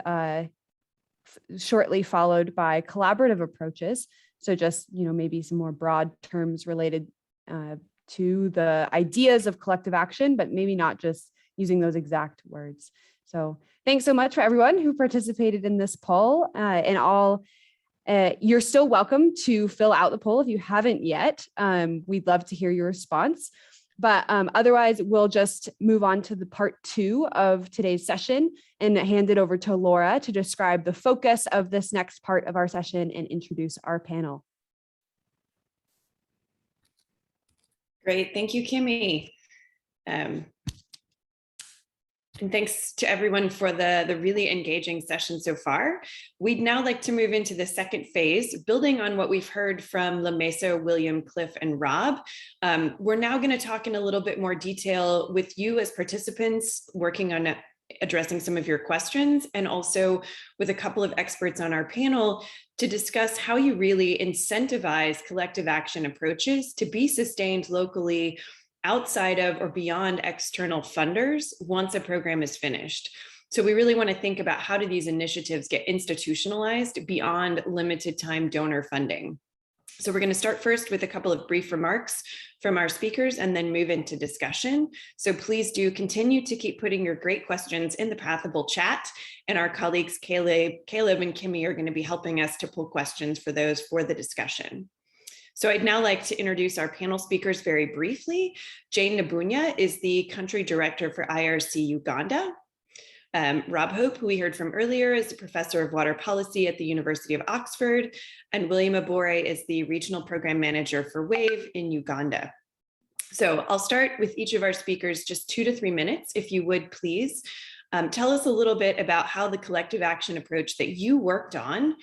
shortly followed by collaborative approaches. So just, maybe some more broad terms related to the ideas of collective action, but maybe not just using those exact words. So thanks so much for everyone who participated in this poll and all. You're still welcome to fill out the poll if you haven't yet. We'd love to hear your response. But otherwise, we'll just move on to the part 2 of today's session and hand it over to Laura to describe the focus of this next part of our session and introduce our panel. Great, thank you, Kimmy. And thanks to everyone for the really engaging session so far. We'd now like to move into the second phase, building on what we've heard from Lamesa, William, Cliff, and Rob. We're now going to talk in a little bit more detail with you as participants working on addressing some of your questions, and also with a couple of experts on our panel to discuss how you really incentivize collective action approaches to be sustained locally outside of or beyond external funders once a program is finished. So we really want to think about how do these initiatives get institutionalized beyond limited time donor funding. So we're going to start first with a couple of brief remarks from our speakers and then move into discussion. So please do continue to keep putting your great questions in the Pathable chat, and our colleagues Caleb and Kimmy are going to be helping us to pull questions for those for the discussion. So I'd now like to introduce our panel speakers very briefly. Jane Nabunya is the country director for IRC Uganda. Rob Hope, who we heard from earlier, is a professor of water policy at the University of Oxford, and William Obore is the regional program manager for Whave in Uganda. So I'll start with each of our speakers just 2 to 3 minutes, if you would please. Tell us a little bit about how the collective action approach that you worked on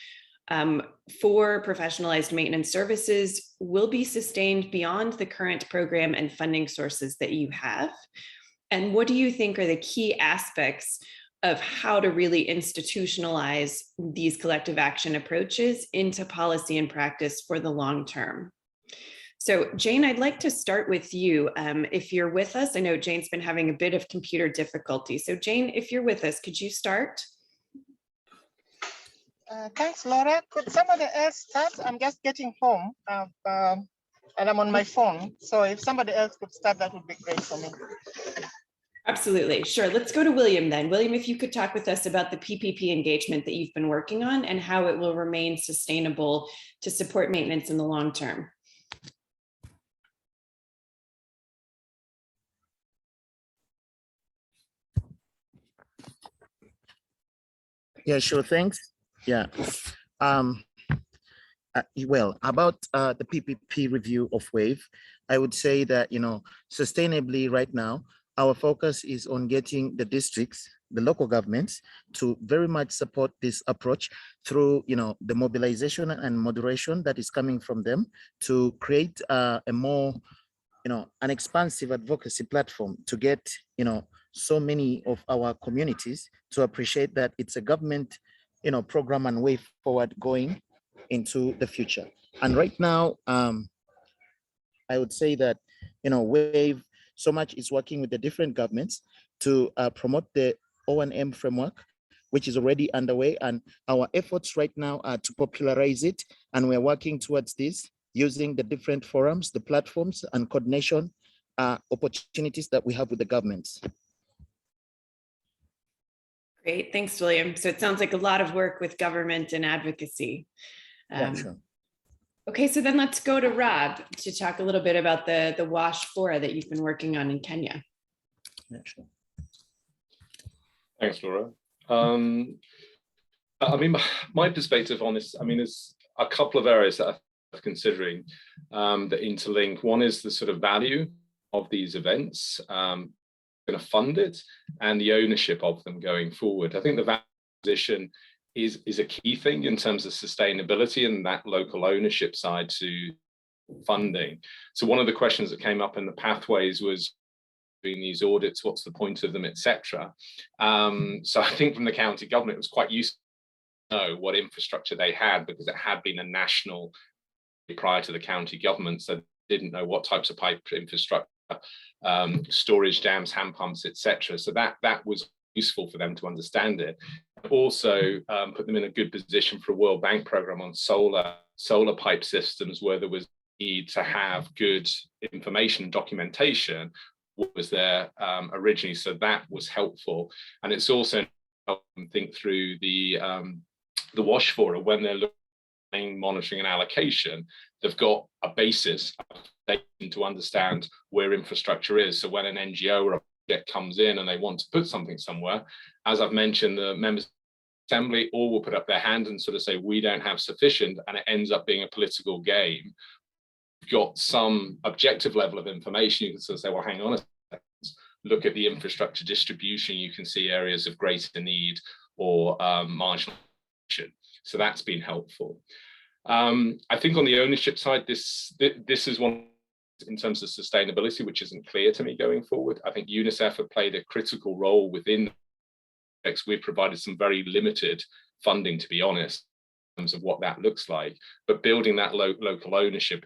for professionalized maintenance services will be sustained beyond the current program and funding sources that you have. And what do you think are the key aspects of how to really institutionalize these collective action approaches into policy and practice for the long term? So Jane, I'd like to start with you. If you're with us, I know Jane's been having a bit of computer difficulty. So Jane, if you're with us, could you start? Thanks, Laura. Could somebody else start? I'm just getting home and I'm on my phone. So if somebody else could start, that would be great for me. Absolutely. Sure. Let's go to William then. William, if you could talk with us about the PPP engagement that you've been working on and how it will remain sustainable to support maintenance in the long term. Yeah, sure. Thanks. Yeah. Well, about the PPP review of Whave, I would say that, sustainably right now, our focus is on getting the districts, the local governments to very much support this approach through, the mobilization and moderation that is coming from them to create a more, an expansive advocacy platform to get, so many of our communities to appreciate that it's a government program and way forward going into the future. And right now, I would say that, Whave so much is working with the different governments to promote the O&M framework, which is already underway. And our efforts right now are to popularize it. And we're working towards this using the different forums, the platforms and coordination opportunities that we have with the governments. Great, thanks, William. So it sounds like a lot of work with government and advocacy. Yeah, sure. Okay, so then let's go to Rob to talk a little bit about the WASH fora that you've been working on in Kenya. Yeah, sure. Thanks, Laura. I mean, my perspective on this, there's a couple of areas that I considering that interlink. One is the sort of value of these events, going to fund it, and the ownership of them going forward. I think the value position is a key thing in terms of sustainability and that local ownership side to funding. So one of the questions that came up in the pathways was, doing these audits, what's the point of them, etc. So I think from the county government, it was quite useful to know what infrastructure they had, because it had been a national prior to the county government, so they didn't know what types of pipe infrastructure, storage dams, hand pumps, etc. So that was useful for them to understand it. Also put them in a good position for a World Bank program on solar pipe systems, where there was need to have good information documentation what was there originally. So that was helpful. And it's also helped them think through the WASH forum when they're looking, monitoring and allocation. They've got a basis to understand where infrastructure is. So when an NGO or a project comes in and they want to put something somewhere, as I've mentioned, the members of the assembly all will put up their hand and sort of say, we don't have sufficient, and it ends up being a political game. Got some objective level of information, you can sort of say, well, hang on a second, look at the infrastructure distribution, you can see areas of greater need or marginal. So that's been helpful. I think on the ownership side, this is one in terms of sustainability, which isn't clear to me going forward. I think UNICEF have played a critical role within projects. We've provided some very limited funding, to be honest, in terms of what that looks like, but building that local ownership,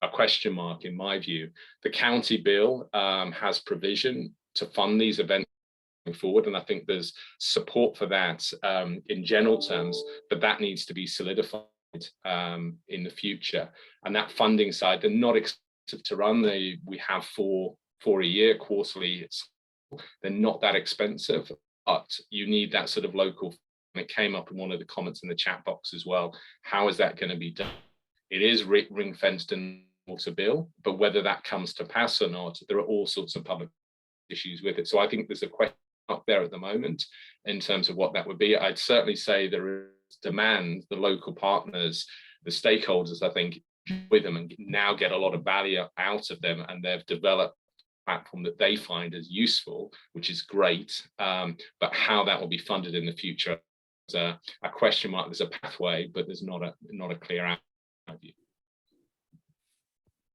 a question mark in my view. The county bill has provision to fund these events going forward, and I think there's support for that in general terms, but that needs to be solidified in the future. And that funding side, they're not expensive to run. We have for a year quarterly. They're not that expensive, but you need that sort of local. And it came up in one of the comments in the chat box as well. How is that going to be done? It is ring fenced in water bill, but whether that comes to pass or not, there are all sorts of public issues with it. So I think there's a question up there at the moment in terms of what that would be. I'd certainly say there is demand, the local partners, the stakeholders, I think, with them and now get a lot of value out of them, and they've developed a platform that they find as useful, which is great. But how that will be funded in the future is a question mark. There's a pathway, but there's not a clear answer.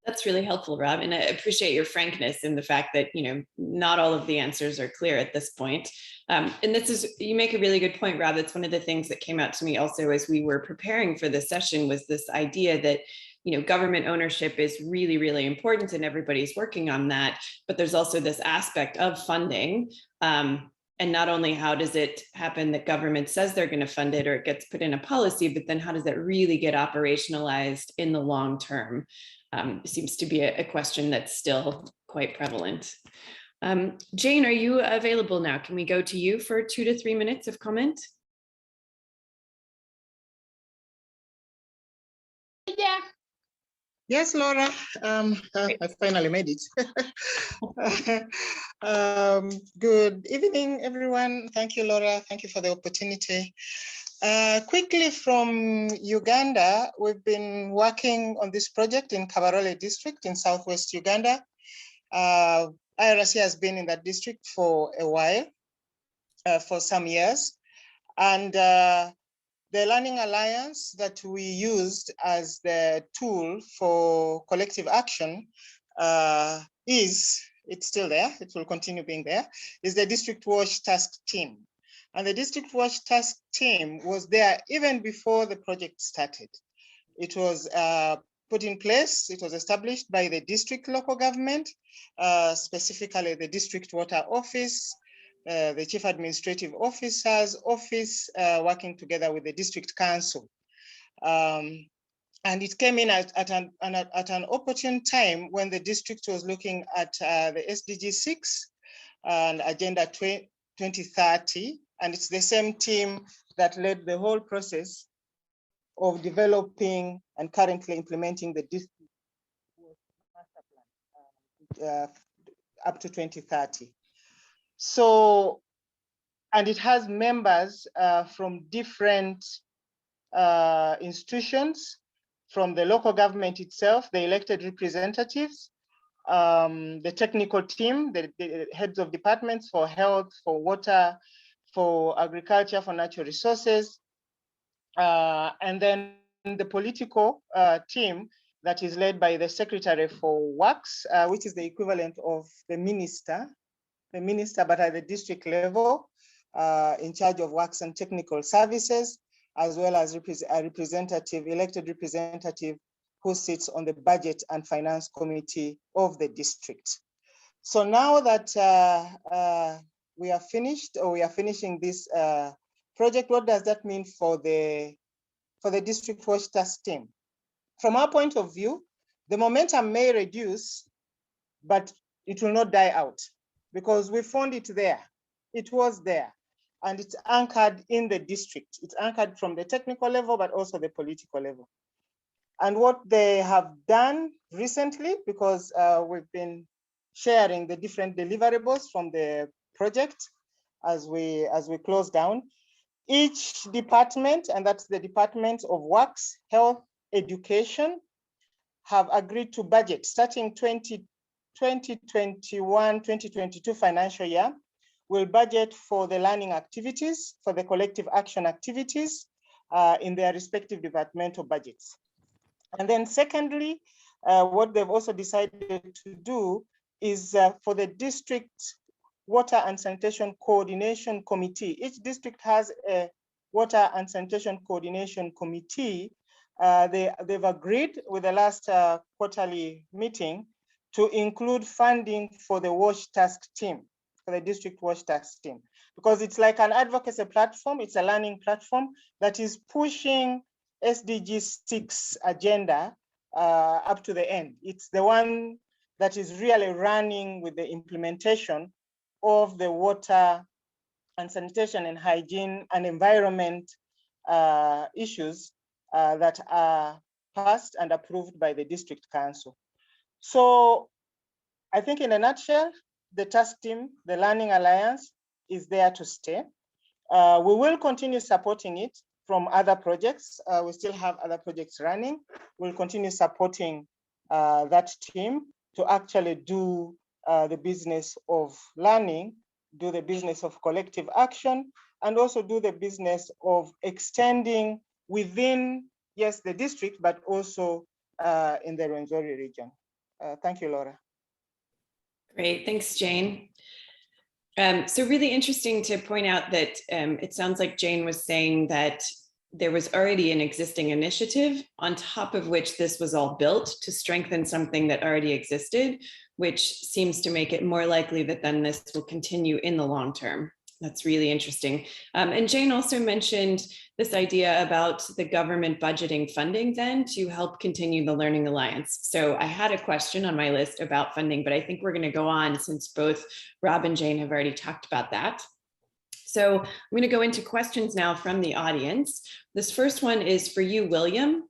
That's really helpful, Rob, and I appreciate your frankness in the fact that not all of the answers are clear at this point. And you make a really good point, Rob. It's one of the things that came out to me also as we were preparing for this session, was this idea that government ownership is really, really important, and everybody's working on that. But there's also this aspect of funding. And not only how does it happen that government says they're going to fund it or it gets put in a policy, but then how does that really get operationalized in the long term? Seems to be a question that's still quite prevalent. Jane, are you available now? Can we go to you for 2 to 3 minutes of comment? Yeah. Yes, Laura, I finally made it. Good evening, everyone. Thank you, Laura. Thank you for the opportunity. Quickly from Uganda, we've been working on this project in Kabarole district in Southwest Uganda. IRC has been in that district for a while, for some years. And the Learning Alliance that we used as the tool for collective action it's still there, it will continue being there, is the District Wash Task Team. And the District Wash Task Team was there even before the project started. It was put in place, it was established by the district local government, specifically the District Water Office, the Chief Administrative Officer's office, working together with the District Council. And it came in at an opportune time when the district was looking at the SDG 6 and Agenda 2030. And it's the same team that led the whole process of developing and currently implementing the district master plan up to 2030. So, and it has members from different institutions, from the local government itself, the elected representatives, the technical team, the heads of departments for health, for water, for agriculture, for natural resources, and then the political team that is led by the Secretary for Works, which is the equivalent of the minister, but at the district level, in charge of works and technical services, as well as a representative, elected representative who sits on the budget and finance committee of the district. So now that we are finished, or we are finishing this project, what does that mean for the district wash task team? From our point of view, the momentum may reduce, but it will not die out because we found it there. It was there, and it's anchored in the district. It's anchored from the technical level, but also the political level. And what they have done recently, because we've been sharing the different deliverables from the project as we close down, each department, and that's the Department of Works, Health, Education, have agreed to budget starting 2021-2022 financial year. Will budget for the learning activities, for the collective action activities in their respective departmental budgets. And then secondly, what they've also decided to do is for the district water and sanitation coordination committee. Each district has a water and sanitation coordination committee. They've agreed with the last quarterly meeting to include funding for the wash task team, for the district wash task team, because it's like an advocacy platform. It's a learning platform that is pushing SDG 6 agenda up to the end. It's the one that is really running with the implementation of the water and sanitation and hygiene and environment issues that are passed and approved by the district council. So I think in a nutshell, the task team, the Learning Alliance, is there to stay. We will continue supporting it from other projects. We still have other projects running. We'll continue supporting that team to actually do the business of learning, do the business of collective action, and also do the business of extending within, yes, the district, but also in the Rwenzori region. Thank you, Laura. Great, thanks, Jane. So really interesting to point out that it sounds like Jane was saying that there was already an existing initiative on top of which this was all built to strengthen something that already existed, which seems to make it more likely that then this will continue in the long term. That's really interesting. And Jane also mentioned this idea about the government budgeting funding then to help continue the Learning Alliance. So I had a question on my list about funding, but I think we're going to go on since both Rob and Jane have already talked about that. So I'm going to go into questions now from the audience. This first one is for you, William.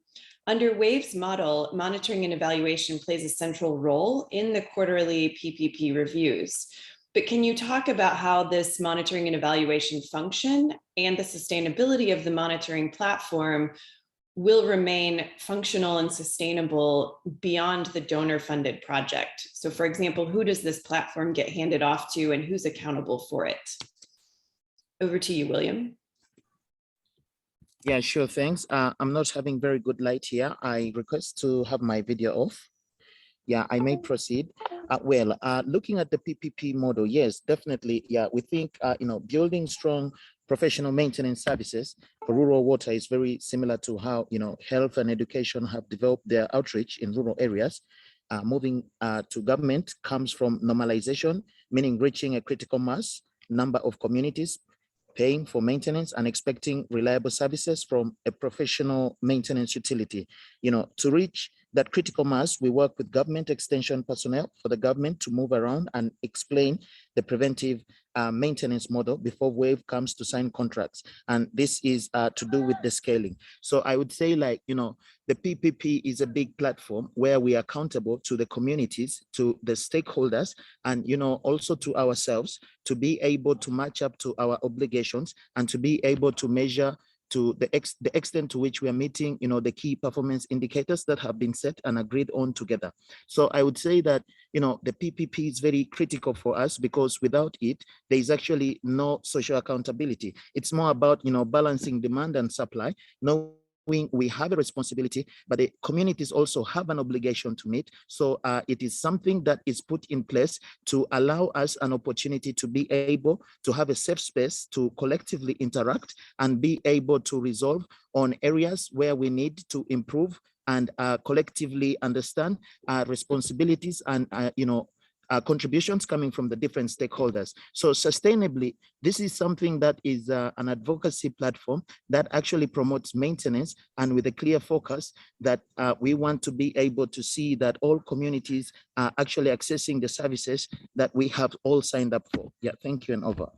Under Wave's model, monitoring and evaluation plays a central role in the quarterly PPP reviews. But can you talk about how this monitoring and evaluation function and the sustainability of the monitoring platform will remain functional and sustainable beyond the donor-funded project? So for example, who does this platform get handed off to and who's accountable for it? Over to you, William. Yeah, sure, thanks. I'm not having very good light here. I request to have my video off. Yeah, I may proceed. Looking at the PPP model, yes, definitely. Yeah, we think, building strong professional maintenance services for rural water is very similar to how, health and education have developed their outreach in rural areas. Moving to government comes from normalization, meaning reaching a critical mass number of communities, paying for maintenance and expecting reliable services from a professional maintenance utility. To reach that critical mass, we work with government extension personnel for the government to move around and explain the preventive maintenance model before Wave comes to sign contracts. And this is to do with the scaling. So I would say, the PPP is a big platform where we are accountable to the communities, to the stakeholders, and also to ourselves to be able to match up to our obligations and to be able to measure to the extent to which we are meeting, the key performance indicators that have been set and agreed on together. So I would say that, the PPP is very critical for us, because without it, there is actually no social accountability. It's more about, balancing demand and supply. We have a responsibility, but the communities also have an obligation to meet. So it is something that is put in place to allow us an opportunity to be able to have a safe space to collectively interact and be able to resolve on areas where we need to improve and collectively understand responsibilities and contributions coming from the different stakeholders. So sustainably, this is something that is an advocacy platform that actually promotes maintenance, and with a clear focus that we want to be able to see that all communities are actually accessing the services that we have all signed up for. Yeah, thank you, and over.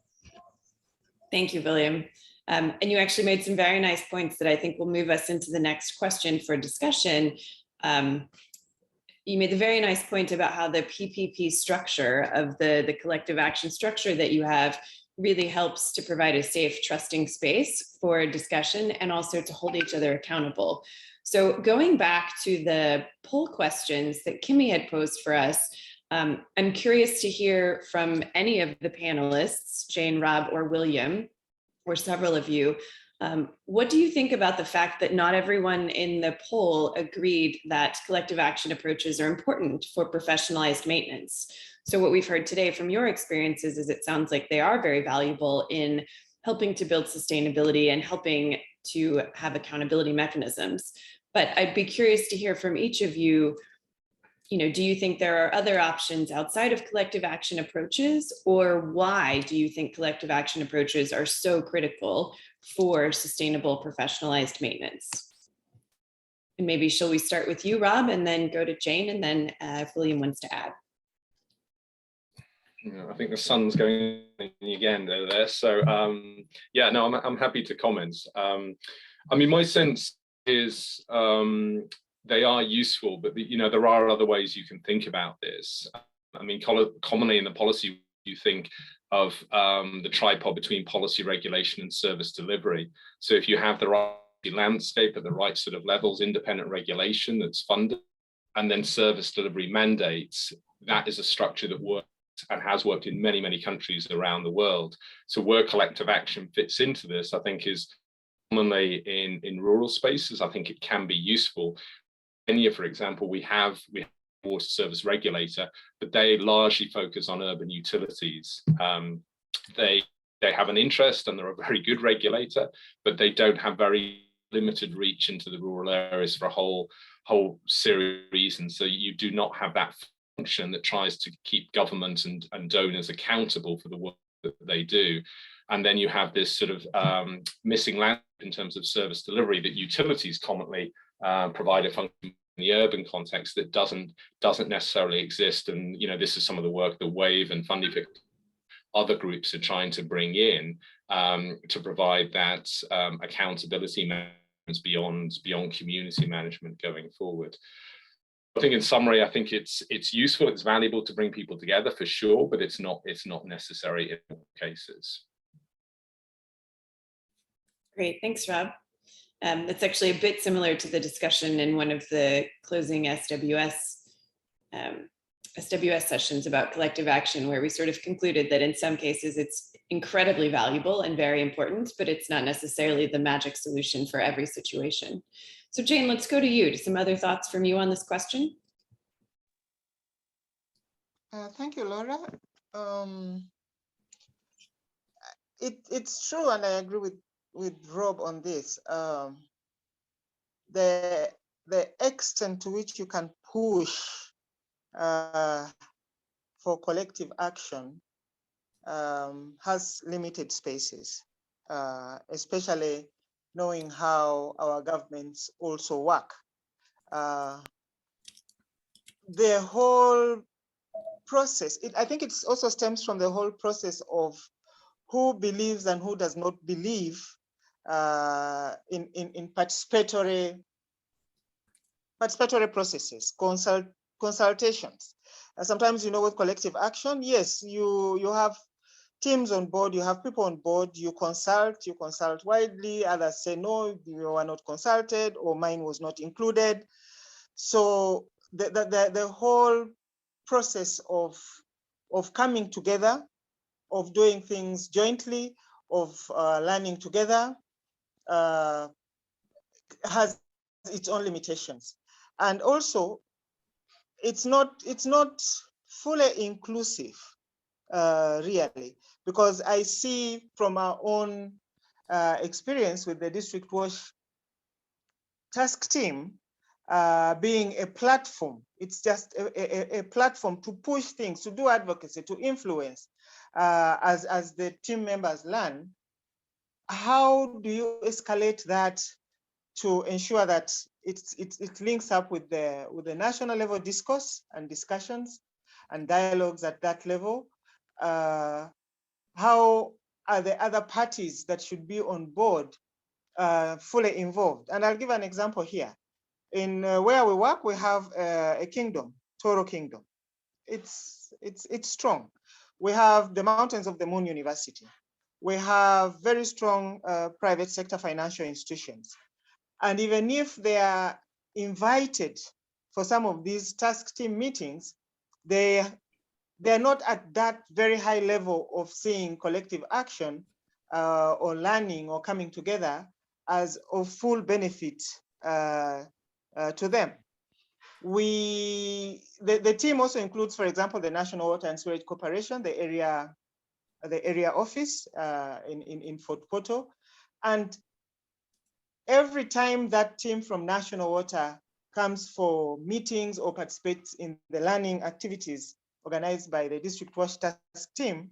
Thank you, William. And you actually made some very nice points that I think will move us into the next question for discussion. You made the very nice point about how the PPP structure of the collective action structure that you have really helps to provide a safe, trusting space for discussion and also to hold each other accountable. So going back to the poll questions that Kimmy had posed for us, I'm curious to hear from any of the panelists, Jane, Rob, or William, or several of you. What do you think about the fact that not everyone in the poll agreed that collective action approaches are important for professionalized maintenance? So what we've heard today from your experiences is it sounds like they are very valuable in helping to build sustainability and helping to have accountability mechanisms. But I'd be curious to hear from each of you, do you think there are other options outside of collective action approaches, or why do you think collective action approaches are so critical for sustainable professionalized maintenance? And maybe shall we start with you, Rob, and then go to Jane, and then if William wants to add. I think the sun's going in again there. So yeah, no, I'm happy to comment. I mean, my sense is they are useful, but there are other ways you can think about this. I mean, commonly in the policy, you think of the tripod between policy, regulation, and service delivery. So if you have the right landscape at the right sort of levels, independent regulation that's funded, and then service delivery mandates, that is a structure that works and has worked in many, many countries around the world. So where collective action fits into this, I think, is commonly in rural spaces. I think it can be useful. In Kenya, for example, we have a water service regulator, but they largely focus on urban utilities. They have an interest and they're a very good regulator, but they don't have very limited reach into the rural areas for a whole series of reasons. So you do not have that function that tries to keep government and donors accountable for the work that they do. And then you have this sort of missing link in terms of service delivery that utilities commonly provide a function in the urban context that doesn't necessarily exist. And this is some of the work that Whave and Fundifix, other groups are trying to bring in to provide that accountability management beyond community management going forward. I think in summary, I think it's useful, it's valuable to bring people together for sure, but it's not necessary in all cases. Great, thanks, Rob. That's actually a bit similar to the discussion in one of the closing SWS sessions about collective action, where we sort of concluded that in some cases it's incredibly valuable and very important, but it's not necessarily the magic solution for every situation. So Jane, let's go to you. Some other thoughts from you on this question? Thank you, Laura. It's true, and I agree with Rob on this. The extent to which you can push for collective action has limited spaces, especially knowing how our governments also work. The whole process, I think it also stems from the whole process of who believes and who does not believe in participatory processes, consultations. Sometimes, with collective action, yes, you have teams on board, you have people on board, you consult widely, others say, no, you were not consulted, or mine was not included. So the whole process of coming together, of doing things jointly, of learning together, has its own limitations. And also, it's not fully inclusive, really, because I see from our own experience with the District Wash task team being a platform. It's just a platform to push things, to do advocacy, to influence as the team members learn. How do you escalate that to ensure that it links up with the national level discourse and discussions and dialogues at that level? How are the other parties that should be on board fully involved? And I'll give an example here. In where we work, we have a kingdom, Toro Kingdom. It's strong. We have the Mountains of the Moon University. We have very strong private sector financial institutions. And even if they are invited for some of these task team meetings, they're not at that very high level of seeing collective action or learning or coming together as of full benefit to them. The team also includes, for example, the National Water and Sewerage Corporation, the area office in Fort Portal. And every time that team from National Water comes for meetings or participates in the learning activities organized by the District Wash task team,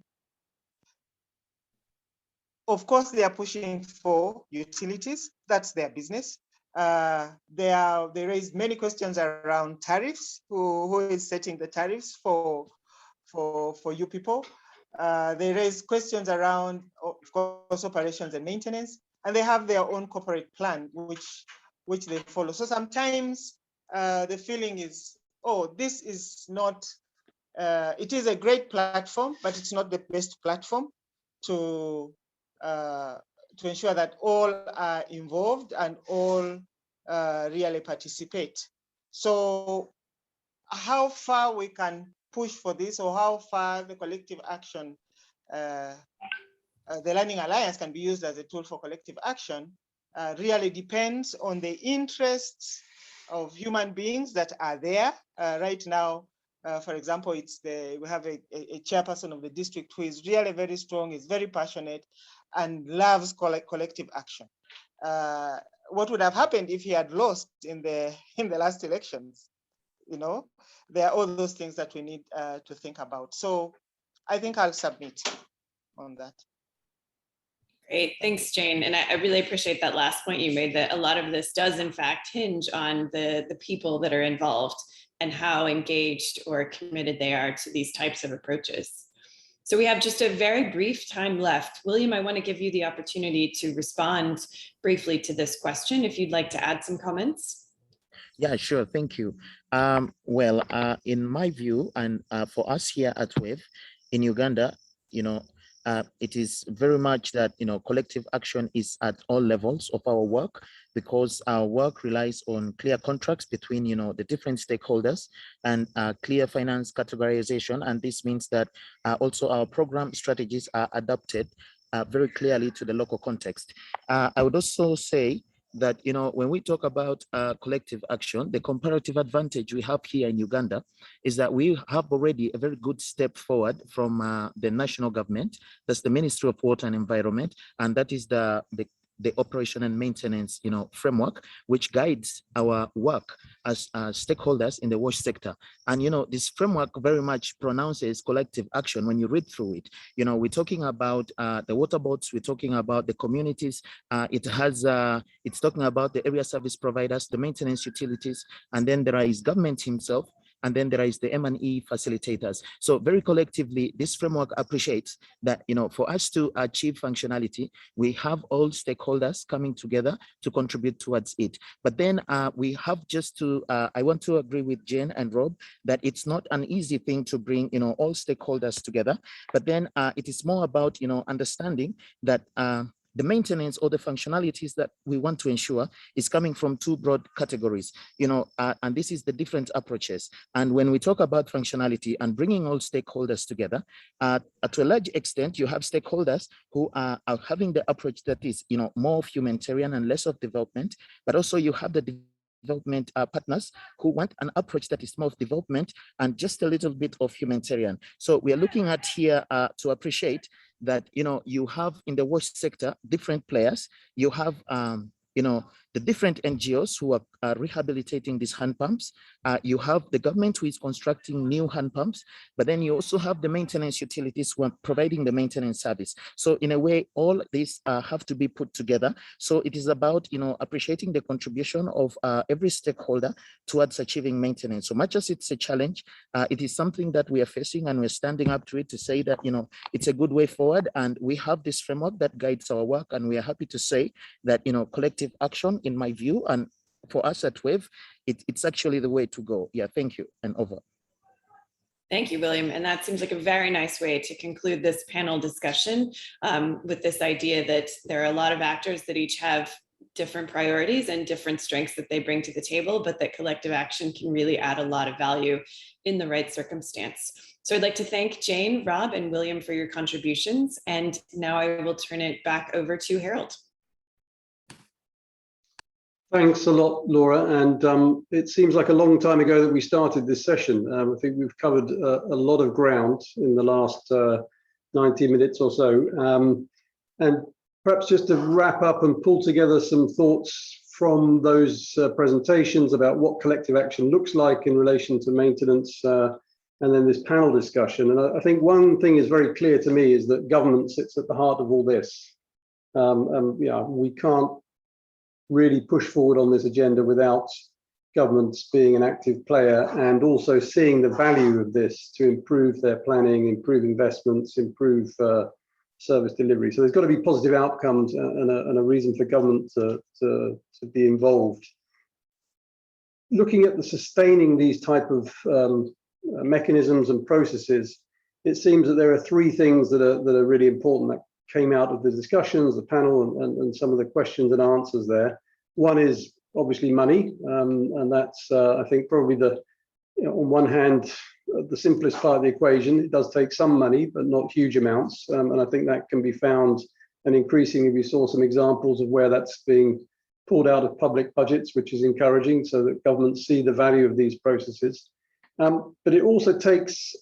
of course, they are pushing for utilities. That's their business. They raise many questions around tariffs. Who is setting the tariffs for you people? They raise questions around, of course, operations and maintenance, and they have their own corporate plan, which they follow. So sometimes the feeling is, oh, this is not. It is a great platform, but it's not the best platform to ensure that all are involved and all really participate. So how far we can push for this, or how far the collective action, the Learning Alliance can be used as a tool for collective action, really depends on the interests of human beings that are there. Right now, for example, we have a chairperson of the district who is really very strong, is very passionate, and loves collective action. What would have happened if he had lost in the last elections? You know, there are all those things that we need to think about. So I think I'll submit on that. Great, thanks, Jane. And I really appreciate that last point you made, that a lot of this does in fact hinge on the people that are involved and how engaged or committed they are to these types of approaches. So we have just a very brief time left. William, I want to give you the opportunity to respond briefly to this question, if you'd like to add some comments. Yeah, sure. Thank you. In my view, and for us here at Whave in Uganda, it is very much that, collective action is at all levels of our work, because our work relies on clear contracts between, the different stakeholders, and clear finance categorization. And this means that also our program strategies are adapted very clearly to the local context. I would also say that, when we talk about collective action, the comparative advantage we have here in Uganda is that we have already a very good step forward from the national government. That's the Ministry of Water and Environment, and that is the operation and maintenance, framework, which guides our work as stakeholders in the wash sector. And, this framework very much pronounces collective action. When you read through it, we're talking about the water boards, we're talking about the communities, it's talking about the area service providers, the maintenance utilities, and then there is government himself, and then there is the M&E facilitators. So very collectively, this framework appreciates that, for us to achieve functionality, we have all stakeholders coming together to contribute towards it. But then we have just to, I want to agree with Jane and Rob that it's not an easy thing to bring, all stakeholders together. But then it is more about, understanding that the maintenance or the functionalities that we want to ensure is coming from two broad categories, and this is the different approaches. And when we talk about functionality and bringing all stakeholders together, to a large extent, you have stakeholders who are having the approach that is, more of humanitarian and less of development, but also you have the development partners who want an approach that is more of development and just a little bit of humanitarian. So we are looking at here to appreciate that, you have in the wash sector, different players. You have, the different NGOs who are rehabilitating these hand pumps. You have the government who is constructing new hand pumps, but then you also have the maintenance utilities who are providing the maintenance service. So in a way, all these have to be put together. So it is about, appreciating the contribution of every stakeholder towards achieving maintenance. So much as it's a challenge, it is something that we are facing, and we're standing up to it to say that, it's a good way forward. And we have this framework that guides our work. And we are happy to say that, collective action, in my view, and for us at Whave, it's actually the way to go. Yeah, thank you, and over. Thank you, William. And that seems like a very nice way to conclude this panel discussion with this idea that there are a lot of actors that each have different priorities and different strengths that they bring to the table, but that collective action can really add a lot of value in the right circumstance. So I'd like to thank Jane, Rob, and William for your contributions. And now I will turn it back over to Harold. Thanks a lot, Laura. And it seems like a long time ago that we started this session. I think we've covered a lot of ground in the last 90 minutes or so. And perhaps just to wrap up and pull together some thoughts from those presentations about what collective action looks like in relation to maintenance, and then this panel discussion. And I think one thing is very clear to me is that government sits at the heart of all this. We can't really push forward on this agenda without governments being an active player and also seeing the value of this to improve their planning, improve investments, improve service delivery. So there's got to be positive outcomes and a reason for government to be involved. Looking at the sustaining these type of mechanisms and processes, it seems that there are three things that are really important that came out of the discussions, the panel, and some of the questions and answers there. One is obviously money, and that's I think probably on one hand the simplest part of the equation. It does take some money, but not huge amounts, and I think that can be found. And increasingly, we saw some examples of where that's being pulled out of public budgets, which is encouraging, so that governments see the value of these processes. But it also takes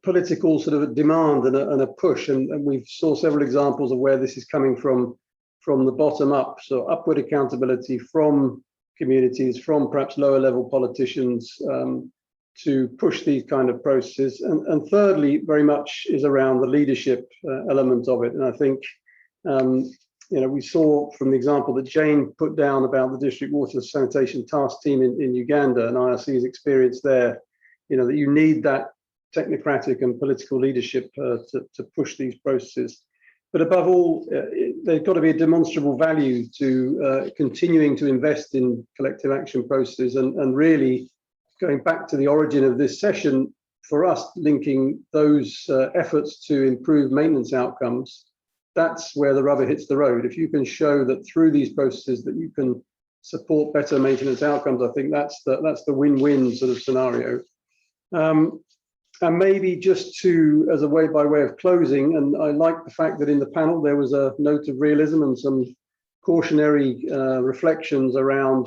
political sort of a demand and a push, and we saw several examples of where this is coming from the bottom up, so upward accountability from communities, from perhaps lower level politicians to push these kind of processes. And thirdly, very much is around the leadership element of it. And I think, we saw from the example that Jane put down about the District Water Sanitation Task Team in Uganda and IRC's experience there, that you need that technocratic and political leadership to push these processes. But above all, there's got to be a demonstrable value to continuing to invest in collective action processes and really going back to the origin of this session, for us, linking those efforts to improve maintenance outcomes. That's where the rubber hits the road. If you can show that through these processes that you can support better maintenance outcomes, I think that's the win-win sort of scenario. And maybe just as a by way of closing, and I like the fact that in the panel there was a note of realism and some cautionary reflections around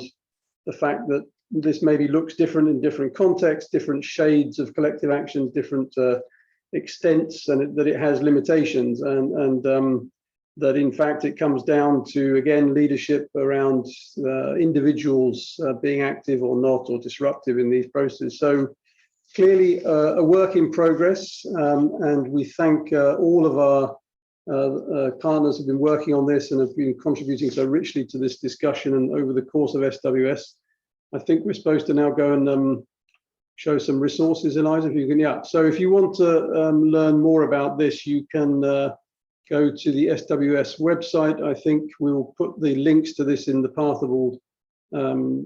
the fact that this maybe looks different in different contexts, different shades of collective actions, different extents, and that it has limitations, and that in fact it comes down to, again, leadership around individuals being active or not, or disruptive in these processes. So clearly a work in progress, and we thank all of our partners who have been working on this and have been contributing so richly to this discussion and over the course of SWS. I think we're supposed to now go and show some resources, Eliza, if you can. Yeah, so if you want to learn more about this, you can go to the SWS website. I think we'll put the links to this in the Pathable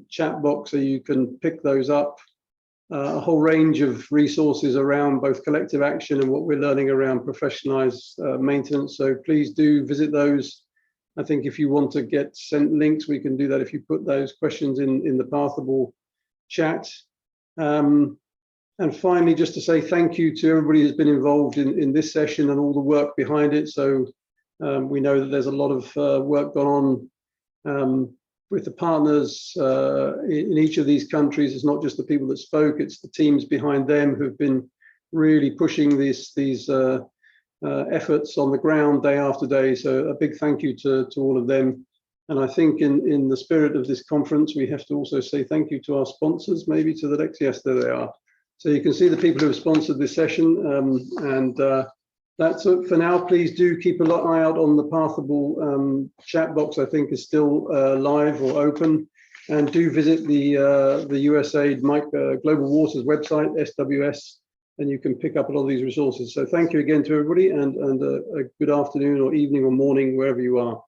chat box, so you can pick those up. A whole range of resources around both collective action and what we're learning around professionalized maintenance. So please do visit those. I think if you want to get sent links, we can do that if you put those questions in the Pathable chat. And finally, just to say thank you to everybody who's been involved in this session and all the work behind it. So we know that there's a lot of work gone on with the partners in each of these countries. It's not just the people that spoke, it's the teams behind them who've been really pushing these efforts on the ground day after day. So a big thank you to all of them. And I think in the spirit of this conference, we have to also say thank you to our sponsors, maybe to the next, yes, there they are. So you can see the people who have sponsored this session, that's it for now. Please do keep an eye out on the Pathable chat box. I think is still live or open, and do visit the USAID Global Waters website, SWS, and you can pick up a lot of these resources. So thank you again to everybody, and a good afternoon or evening or morning wherever you are.